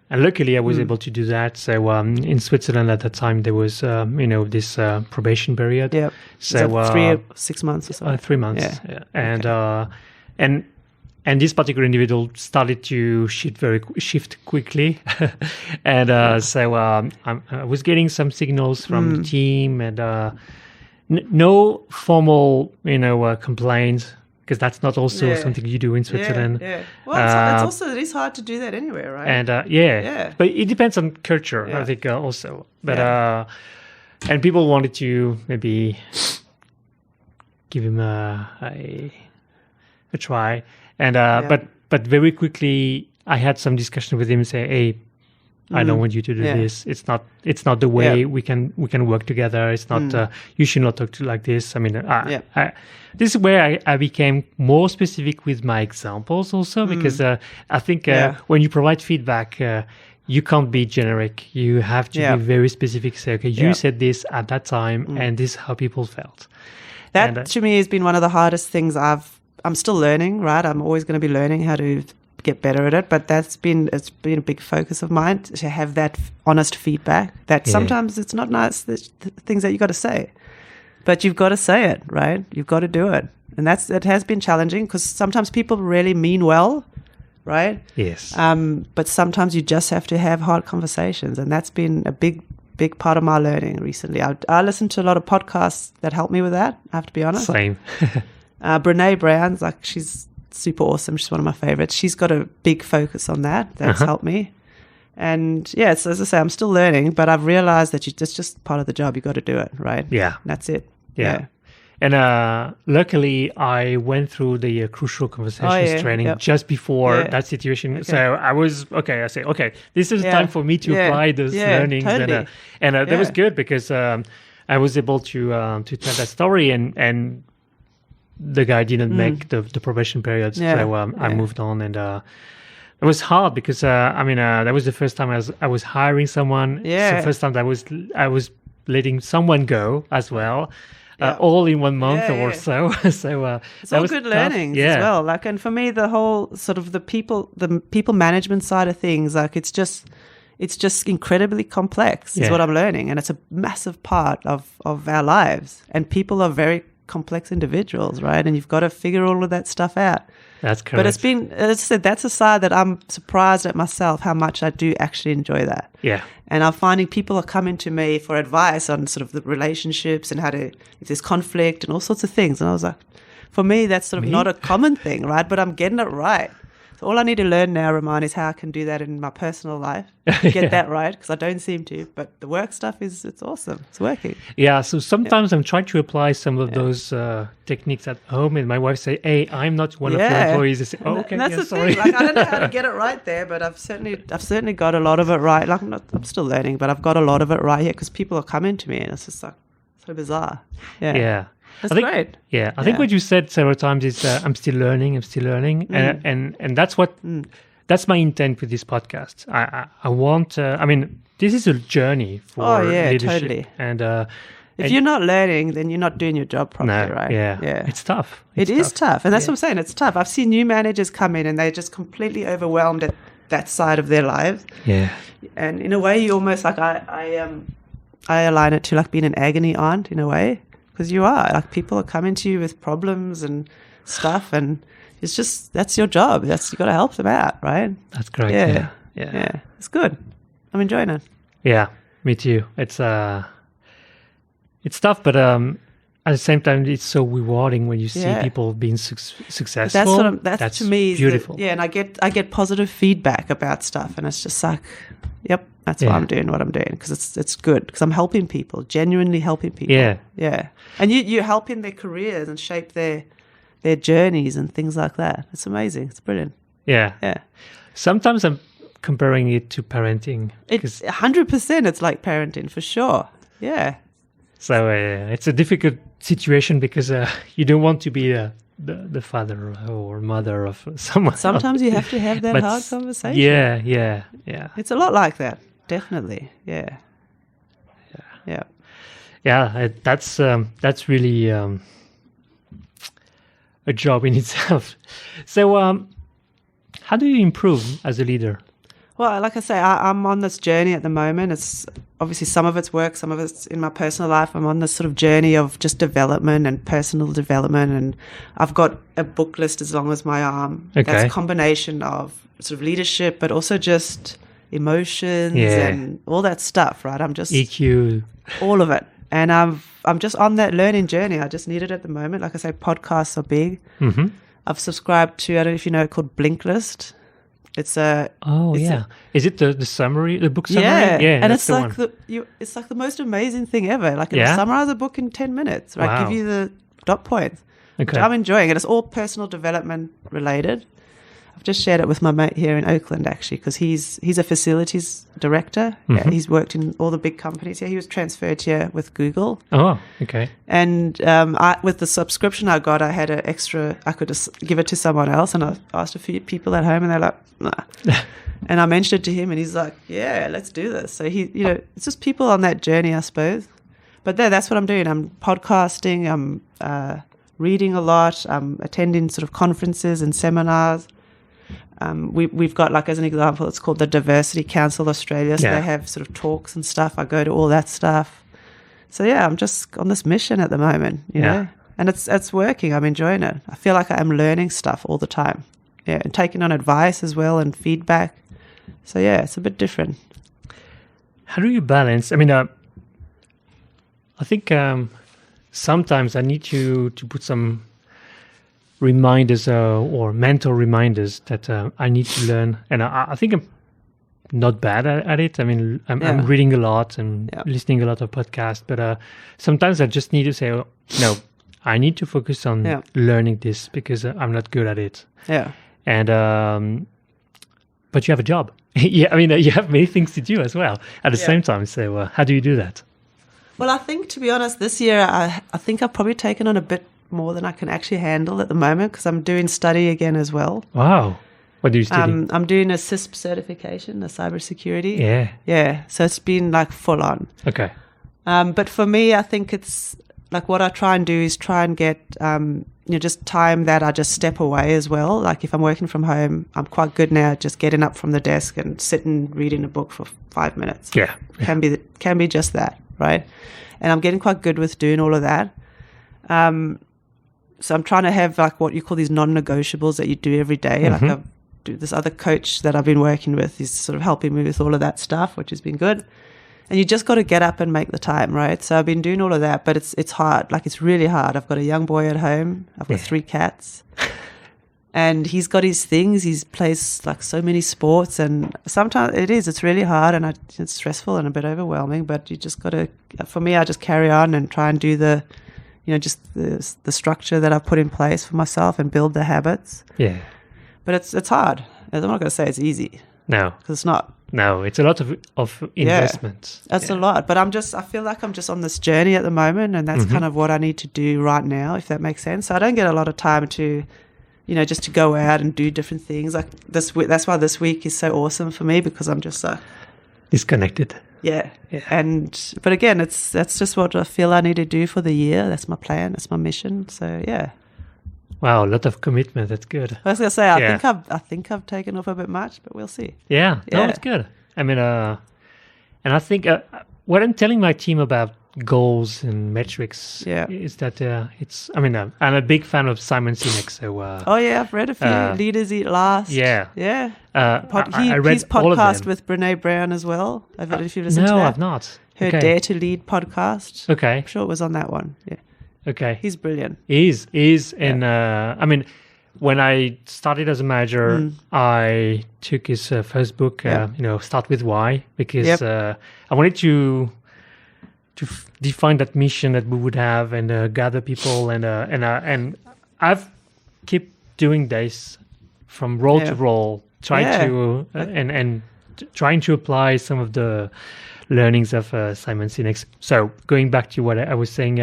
luckily I was able to do that. So in Switzerland at that time, there was, this probation period. Yeah. So 3 or 6 months or so. 3 months. Yeah. And this particular individual started to shift quickly. And so I was getting some signals from the team and no formal, complaints. because that's not also Yeah. something you do in Switzerland. Yeah. Well, it is hard to do that anywhere, right? And Yeah. but it depends on culture, Yeah. I think, also. But and people wanted to maybe give him a try, and but very quickly I had some discussion with him and say, hey, I don't want you to do this. It's not the way we can work together. It's not you should not talk to like this. I mean, this is where I became more specific with my examples also, because I think when you provide feedback, you can't be generic. You have to be very specific. Say, okay, you said this at that time, and this is how people felt. That to me has been one of the hardest things I'm still learning, right? I'm always going to be learning how to get better at it, but it's been a big focus of mine to have that honest feedback. That sometimes it's not nice, the things that you got to say, but you've got to say it, right? You've got to do it, and it has been challenging because sometimes people really mean well, right? Yes. But sometimes you just have to have hard conversations, and that's been a big part of my learning recently. I listen to a lot of podcasts that help me with that. I have to be honest. Same. Brene Brown's she's super awesome. She's one of my favorites. She's got a big focus on that. That's helped me. And so as I say, I'm still learning, but I've realized that it's just part of the job. You got to do it, right? Yeah. That's it. Yeah. And luckily, I went through the crucial conversations training just before that situation. Okay. So I was, I say, this is the time for me to apply those learnings. Totally. And that was good because I was able to tell that story, and the guy didn't make the probation period. So I moved on, and it was hard because, that was the first time I was hiring someone. Yeah. It's the first time I was letting someone go as well. All in 1 month or so. So it's all good learnings as well. And for me, the whole sort of the people management side of things, it's just incredibly complex is what I'm learning, and it's a massive part of our lives. And people are very complex individuals, right? And you've got to figure all of that stuff out. That's correct. But it's been, as I said, that's a side that I'm surprised at myself how much I do actually enjoy that. Yeah. And I'm finding people are coming to me for advice on sort of the relationships and how to, if there's conflict and all sorts of things. And I was like, for me, that's sort of not a common thing, right? But I'm getting it right. So all I need to learn now, Roman, is how I can do that in my personal life. Get that right, because I don't seem to. But the work stuff it's awesome. It's working. Yeah, so sometimes I'm trying to apply some of those techniques at home, and my wife say, hey, I'm not one of your employees. I say, okay, that's the sorry. thing. I don't know how to get it right there, but I've certainly got a lot of it right. I'm still learning, but I've got a lot of it right here because people are coming to me, and it's just so bizarre. Yeah. That's great. Yeah, I think what you said several times is I'm still learning, and that's what that's my intent with this podcast. I want. This is a journey for leadership. Totally. And if you're not learning, then you're not doing your job properly, right? Yeah, it's tough. It is tough, and that's what I'm saying. It's tough. I've seen new managers come in and they're just completely overwhelmed at that side of their lives. Yeah, and in a way, you almost I align it to like being an agony aunt in a way. Because you are, people are coming to you with problems and stuff, and it's just, that's your job. You got to help them out, right? That's correct. Yeah. It's good. I'm enjoying it. Yeah, me too. It's tough, but at the same time, it's so rewarding when you see people being successful. That's to me beautiful. And I get positive feedback about stuff, and it's just like, yep, that's why I'm doing what I'm doing, because it's good, because I'm helping people, genuinely helping people. Yeah. And you're helping their careers and shape their journeys and things like that. It's amazing. It's brilliant. Yeah. Yeah. Sometimes I'm comparing it to parenting. It's 100%. It's like parenting for sure. Yeah. So it's a difficult situation because you don't want to be the father or mother of someone. Sometimes you have to have that hard conversation. Yeah. It's a lot like that. Definitely. Yeah. That's really a job in itself. So how do you improve as a leader? Well, like I say, I'm on this journey at the moment. It's obviously some of it's work, some of it's in my personal life. I'm on this sort of journey of just development and personal development, and I've got a book list as long as my arm. Okay. That's a combination of sort of leadership, but also just emotions and all that stuff, right? I'm just EQ, all of it. And I've I'm just on that learning journey. I just need it at the moment. Like I say, podcasts are big. Mm-hmm. I've subscribed to, I don't know if you know, called Blinklist. It's a is it the summary, the book summary? Yeah, and that's it's like it's like the most amazing thing ever. Like it'll summarize a book in 10 minutes, right? Wow. Give you the dot points. Okay. Which I'm enjoying it. It's all personal development related. I've just shared it with my mate here in Oakland, actually, because he's a facilities director. Mm-hmm. Yeah, he's worked in all the big companies here. He was transferred here with Google. Oh, okay. And with the subscription I got, I had an extra. I could just give it to someone else, and I asked a few people at home, and they're like, "Nah." And I mentioned it to him, and he's like, "Yeah, let's do this." So it's just people on that journey, I suppose. But that's what I'm doing. I'm podcasting. I'm reading a lot. I'm attending sort of conferences and seminars. We've got, like, as an example, it's called the Diversity Council Australia. So they have sort of talks and stuff. I go to all that stuff. So yeah, I'm just on this mission at the moment, you know, and it's working. I'm enjoying it. I feel like I'm learning stuff all the time. Yeah, and taking on advice as well and feedback. So yeah, it's a bit different. How do you balance? I mean, I think sometimes I need to put some reminders or mental reminders that I need to learn. And I think I'm not bad at it. I mean, I'm reading a lot and listening a lot of podcasts, but sometimes I just need to say, oh, no, I need to focus on learning this because I'm not good at it. Yeah. And, but you have a job. Yeah, I mean, you have many things to do as well at the same time. So how do you do that? Well, I think, to be honest, this year, I think I've probably taken on a bit more than I can actually handle at the moment because I'm doing study again as well. Wow. What do you study? I'm doing a CISP certification, a cybersecurity. Yeah. Yeah. So it's been like full on. Okay. But for me, I think it's like what I try and do is try and get, just time that I just step away as well. Like if I'm working from home, I'm quite good now at just getting up from the desk and sitting reading a book for 5 minutes. Yeah. Can be just that, right? And I'm getting quite good with doing all of that. So I'm trying to have like what you call these non-negotiables that you do every day. Mm-hmm. Like this other coach that I've been working with is sort of helping me with all of that stuff, which has been good. And you just got to get up and make the time, right? So I've been doing all of that, but it's hard. Like it's really hard. I've got a young boy at home. I've got 3 cats. And he's got his things. He plays like so many sports, and sometimes it's really hard and it's stressful and a bit overwhelming, but you just got to, for me, I just carry on and try and do the structure that I've put in place for myself and build the habits. Yeah. But it's hard. I'm not going to say it's easy. No. Because it's not. No, it's a lot of investment. That's a lot. But I feel like I'm just on this journey at the moment, and that's kind of what I need to do right now, if that makes sense. So I don't get a lot of time to, just to go out and do different things. Like this week, that's why this week is so awesome for me, because I'm just like disconnected. Yeah. But again, that's just what I feel I need to do for the year. That's my plan. That's my mission. So yeah. Wow, a lot of commitment. That's good. I was gonna say, I think I've taken off a bit much, but we'll see. Yeah. No, it's good. I mean, and I think what I'm telling my team about goals and metrics is that it's. I mean, I'm a big fan of Simon Sinek. So. I've read a few. Leaders Eat Last. Yeah. Yeah. I read his podcast with Brene Brown as well. I don't know if you've listened to that. No, I've not. Her Dare to Lead podcast. Okay. I'm sure it was on that one. Yeah. Okay. He's brilliant. He is. And I mean, when I started as a manager, I took his first book, Start With Why, because I wanted to define that mission that we would have and gather people and I've kept doing this from role to role, trying to apply some of the learnings of Simon Sinek. So going back to what I was saying,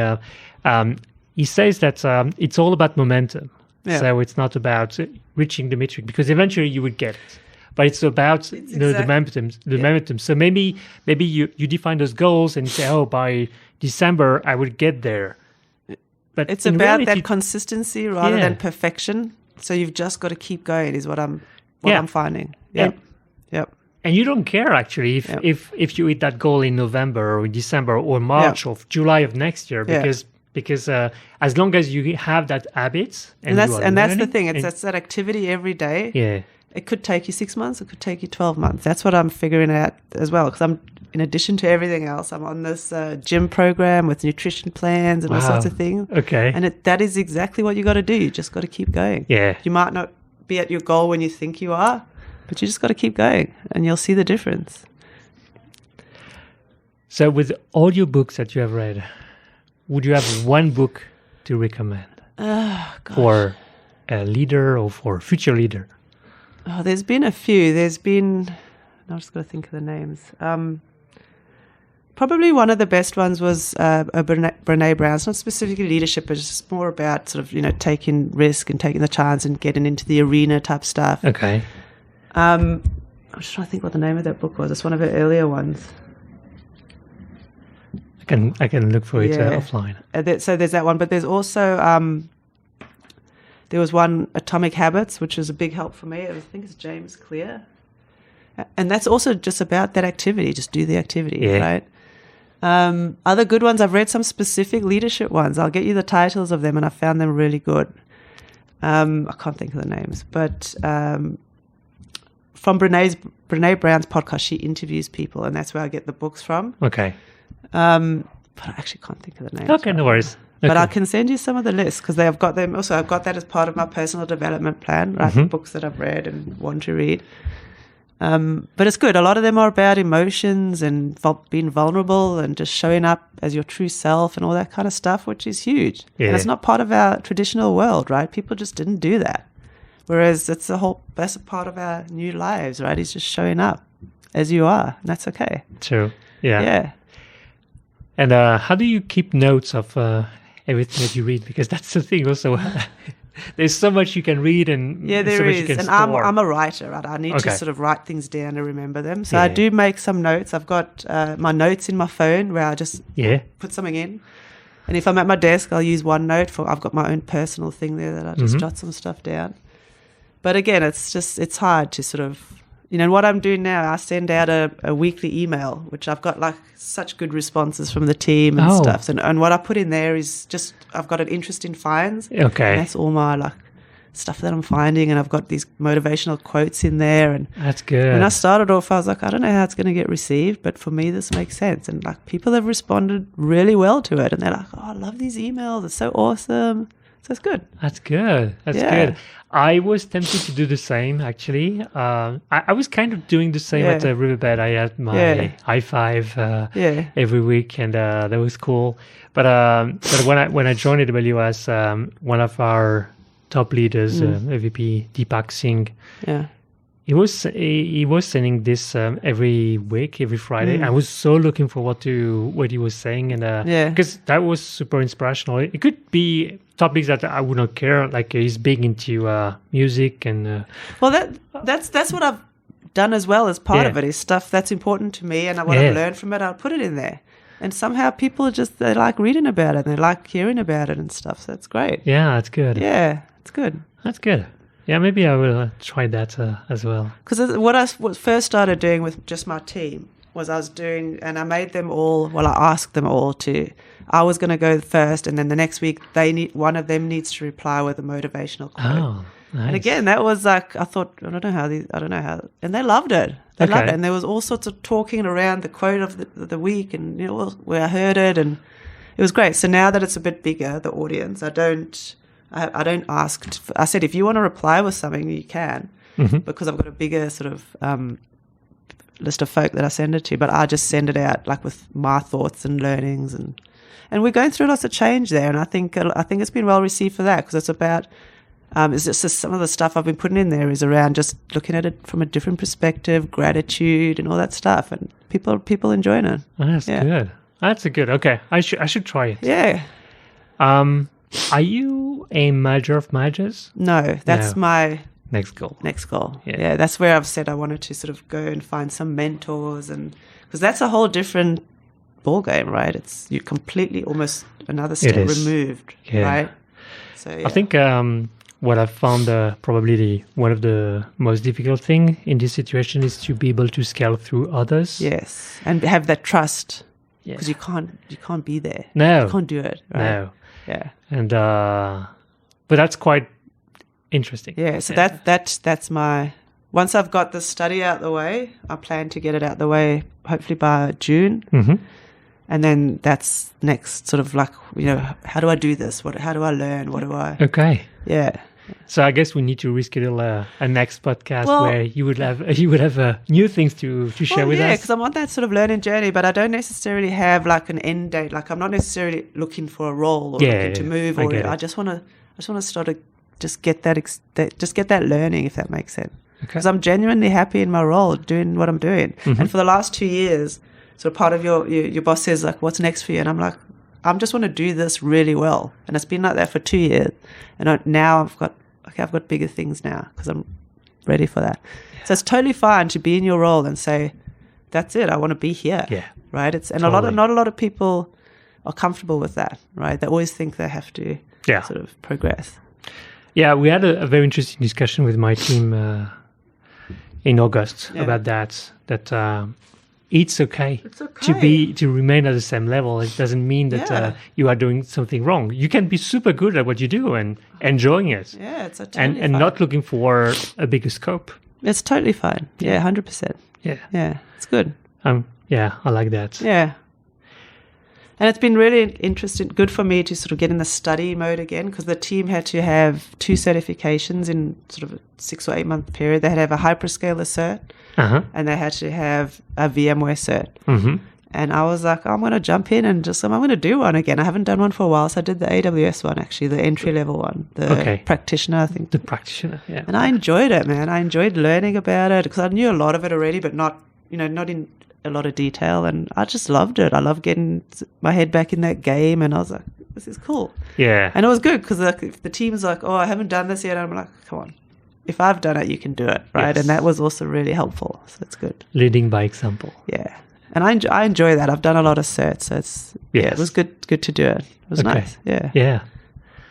he says that it's all about momentum. Yeah. So it's not about reaching the metric, because eventually you would get it. But it's about the momentum. So maybe you define those goals and you say, by December I would get there. But it's about that consistency rather than perfection. So you've just got to keep going is what I'm finding. Yep. And you don't care actually if you hit that goal in November or in December or March or July of next year, because as long as you have that habit and that's the thing. It's that activity every day. Yeah. It could take you 6 months. It could take you 12 months. That's what I'm figuring out as well. Because in addition to everything else, I'm on this gym program with nutrition plans and all sorts of things. Okay. And that is exactly what you got to do. You just got to keep going. Yeah. You might not be at your goal when you think you are, but you just got to keep going and you'll see the difference. So with all your books that you have read, would you have one book to recommend for a leader or for a future leader? Oh, there's been a few. I'm just going to think of the names. Probably one of the best ones was Brene Brown. It's not specifically leadership, but it's just more about sort of, taking risk and taking the chance and getting into the arena type stuff. Okay. I'm just trying to think what the name of that book was. It's one of her earlier ones. I can look for it offline. So there's that one, but there's also there was one, Atomic Habits, which was a big help for me. I think it's James Clear, and that's also just about that activity. Just do the activity, right? Other good ones. I've read some specific leadership ones. I'll get you the titles of them, and I found them really good. I can't think of the names, but from Brene Brown's podcast, she interviews people, and that's where I get the books from. Okay. But I actually can't think of the names. Okay, no worries. Okay. But I can send you some of the lists because I've got them. Also, I've got that as part of my personal development plan, right? The books that I've read and want to read. But it's good. A lot of them are about emotions and being vulnerable and just showing up as your true self and all that kind of stuff, which is huge. Yeah. And it's not part of our traditional world, right? People just didn't do that. Whereas that's a part of our new lives, right? It's just showing up as you are, and that's okay. True. Yeah. Yeah. And how do you keep notes of everything that you read? Because that's the thing also. There's so much you can read and there so much is. you can and store. I'm a writer, right? I need to sort of write things down to remember them. So I do make some notes. I've got my notes in my phone where I just put something in. And if I'm at my desk, I'll use OneNote I've got my own personal thing there that I just jot some stuff down. But again, it's hard to sort of, what I'm doing now, I send out a weekly email, which I've got like such good responses from the team and stuff. And what I put in there is just, I've got an interest in finds. Okay. And that's all my stuff that I'm finding. And I've got these motivational quotes in there. And that's good. When I started off, I was like, I don't know how it's going to get received, but for me, this makes sense. And people have responded really well to it. And they're like, oh, I love these emails. It's so awesome. So it's good. That's good. That's good. I was tempted to do the same, actually. I was kind of doing the same at the Riverbed. I had my high five every week, and that was cool. But when I joined AWS, one of our top leaders, AVP Deepak Singh, he was sending this every week, every Friday. I was so looking forward to what he was saying, and because that was super inspirational. It could be topics that I would not care. Like he's big into music and. Well, that's what I've done as well as part of it. Is stuff that's important to me, and what I've learned from it, I'll put it in there. And somehow people they like reading about it, and they like hearing about it and stuff. So that's great. Yeah, that's good. Yeah, it's good. That's good. Yeah, maybe I will try that as well. Because what I first started doing with just my team was I I made them all, I asked them all I was going to go first, and then the next week one of them needs to reply with a motivational quote. Oh, nice. And again, that was like, I thought, I don't know how, and they loved it. They loved it. And there was all sorts of talking around the quote of the week and, where I heard it, and it was great. So now that it's a bit bigger, the audience, I don't ask. I said, if you want to reply with something, you can, because I've got a bigger sort of list of folk that I send it to. But I just send it out with my thoughts and learnings, and we're going through lots of change there. And I think it's been well received for that, because it's about it's just some of the stuff I've been putting in there is around just looking at it from a different perspective, gratitude, and all that stuff, and people enjoying it. Oh, that's good. That's a good. Okay, I should try it. Yeah. Are you a manager of managers? No, that's my next goal. Yeah, that's where I've said I wanted to sort of go and find some mentors, and because that's a whole different ball game, right? You're completely almost another step removed, right? So I think what I've found probably one of the most difficult thing in this situation is to be able to scale through others. Yes, and have that trust, because you can't be there. No, you can't do it. Right? No. Yeah. And but that's quite interesting. Yeah. So that's my once I've got the study out the way, I plan to get it out the way hopefully by June. Mm-hmm. And then that's next sort of like, how do I do this? How do I learn? What do I... Okay. Yeah. So I guess we need to reschedule a next podcast where you would have new things to share with us. Yeah, because I'm on that sort of learning journey, but I don't necessarily have like an end date. Like I'm not necessarily looking for a role or looking to move. I just want to start to just get that learning, if that makes sense. Because I'm genuinely happy in my role, doing what I'm doing. Mm-hmm. And for the last 2 years, so part of your boss says like, "What's next for you?" And I'm like, "I'm just want to do this really well." And it's been like that for 2 years. And now I've got bigger things now because I'm ready for that. Yeah. So it's totally fine to be in your role and say, "That's it. I want to be here." Yeah. Right. Not a lot of people are comfortable with that. Right. They always think they have to sort of progress. Yeah, we had a very interesting discussion with my team in August about that. It's okay to remain at the same level. It doesn't mean that you are doing something wrong. You can be super good at what you do and enjoying it. Yeah, it's totally and not looking for a bigger scope. It's totally fine. Yeah, 100%. Yeah, it's good. Yeah, I like that. Yeah. And it's been really good for me to sort of get in the study mode again, because the team had to have 2 certifications in sort of a 6 or 8 month period. They had to have a hyperscaler cert, and they had to have a VMware cert. Mm-hmm. And I was like, I'm going to jump in and I'm going to do one again. I haven't done one for a while, so I did the AWS one, actually, the entry-level one, the practitioner, I think. The practitioner, yeah. And I enjoyed it, man. I enjoyed learning about it, because I knew a lot of it already, but not in a lot of detail, and I just loved it. I love getting my head back in that game, and I was like, this is cool. Yeah. And it was good, because if the team's like, oh, I haven't done this yet, I'm like, come on. If I've done it, you can do it, right? Yes. And that was also really helpful, so it's good. Leading by example. Yeah. And I enjoy that. I've done a lot of certs, so it was good to do it. It was nice. Yeah. Yeah.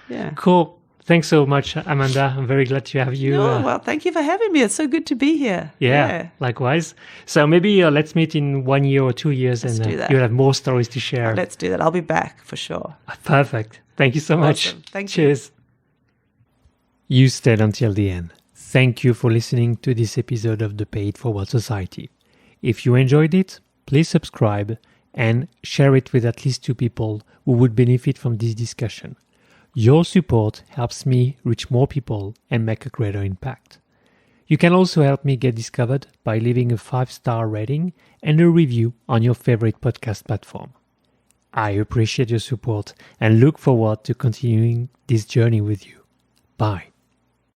Yeah. Cool. Thanks so much, Amanda. I'm very glad to have you. Well, thank you for having me. It's so good to be here. Yeah. Likewise. So maybe let's meet in 1 year or 2 years, and you'll have more stories to share. Let's do that. I'll be back for sure. Perfect. Thank you so much. Thank you. Cheers. You stayed until the end. Thank you for listening to this episode of the Paid Forward Society. If you enjoyed it, please subscribe and share it with at least 2 people who would benefit from this discussion. Your support helps me reach more people and make a greater impact. You can also help me get discovered by leaving a 5-star rating and a review on your favorite podcast platform. I appreciate your support and look forward to continuing this journey with you. Bye.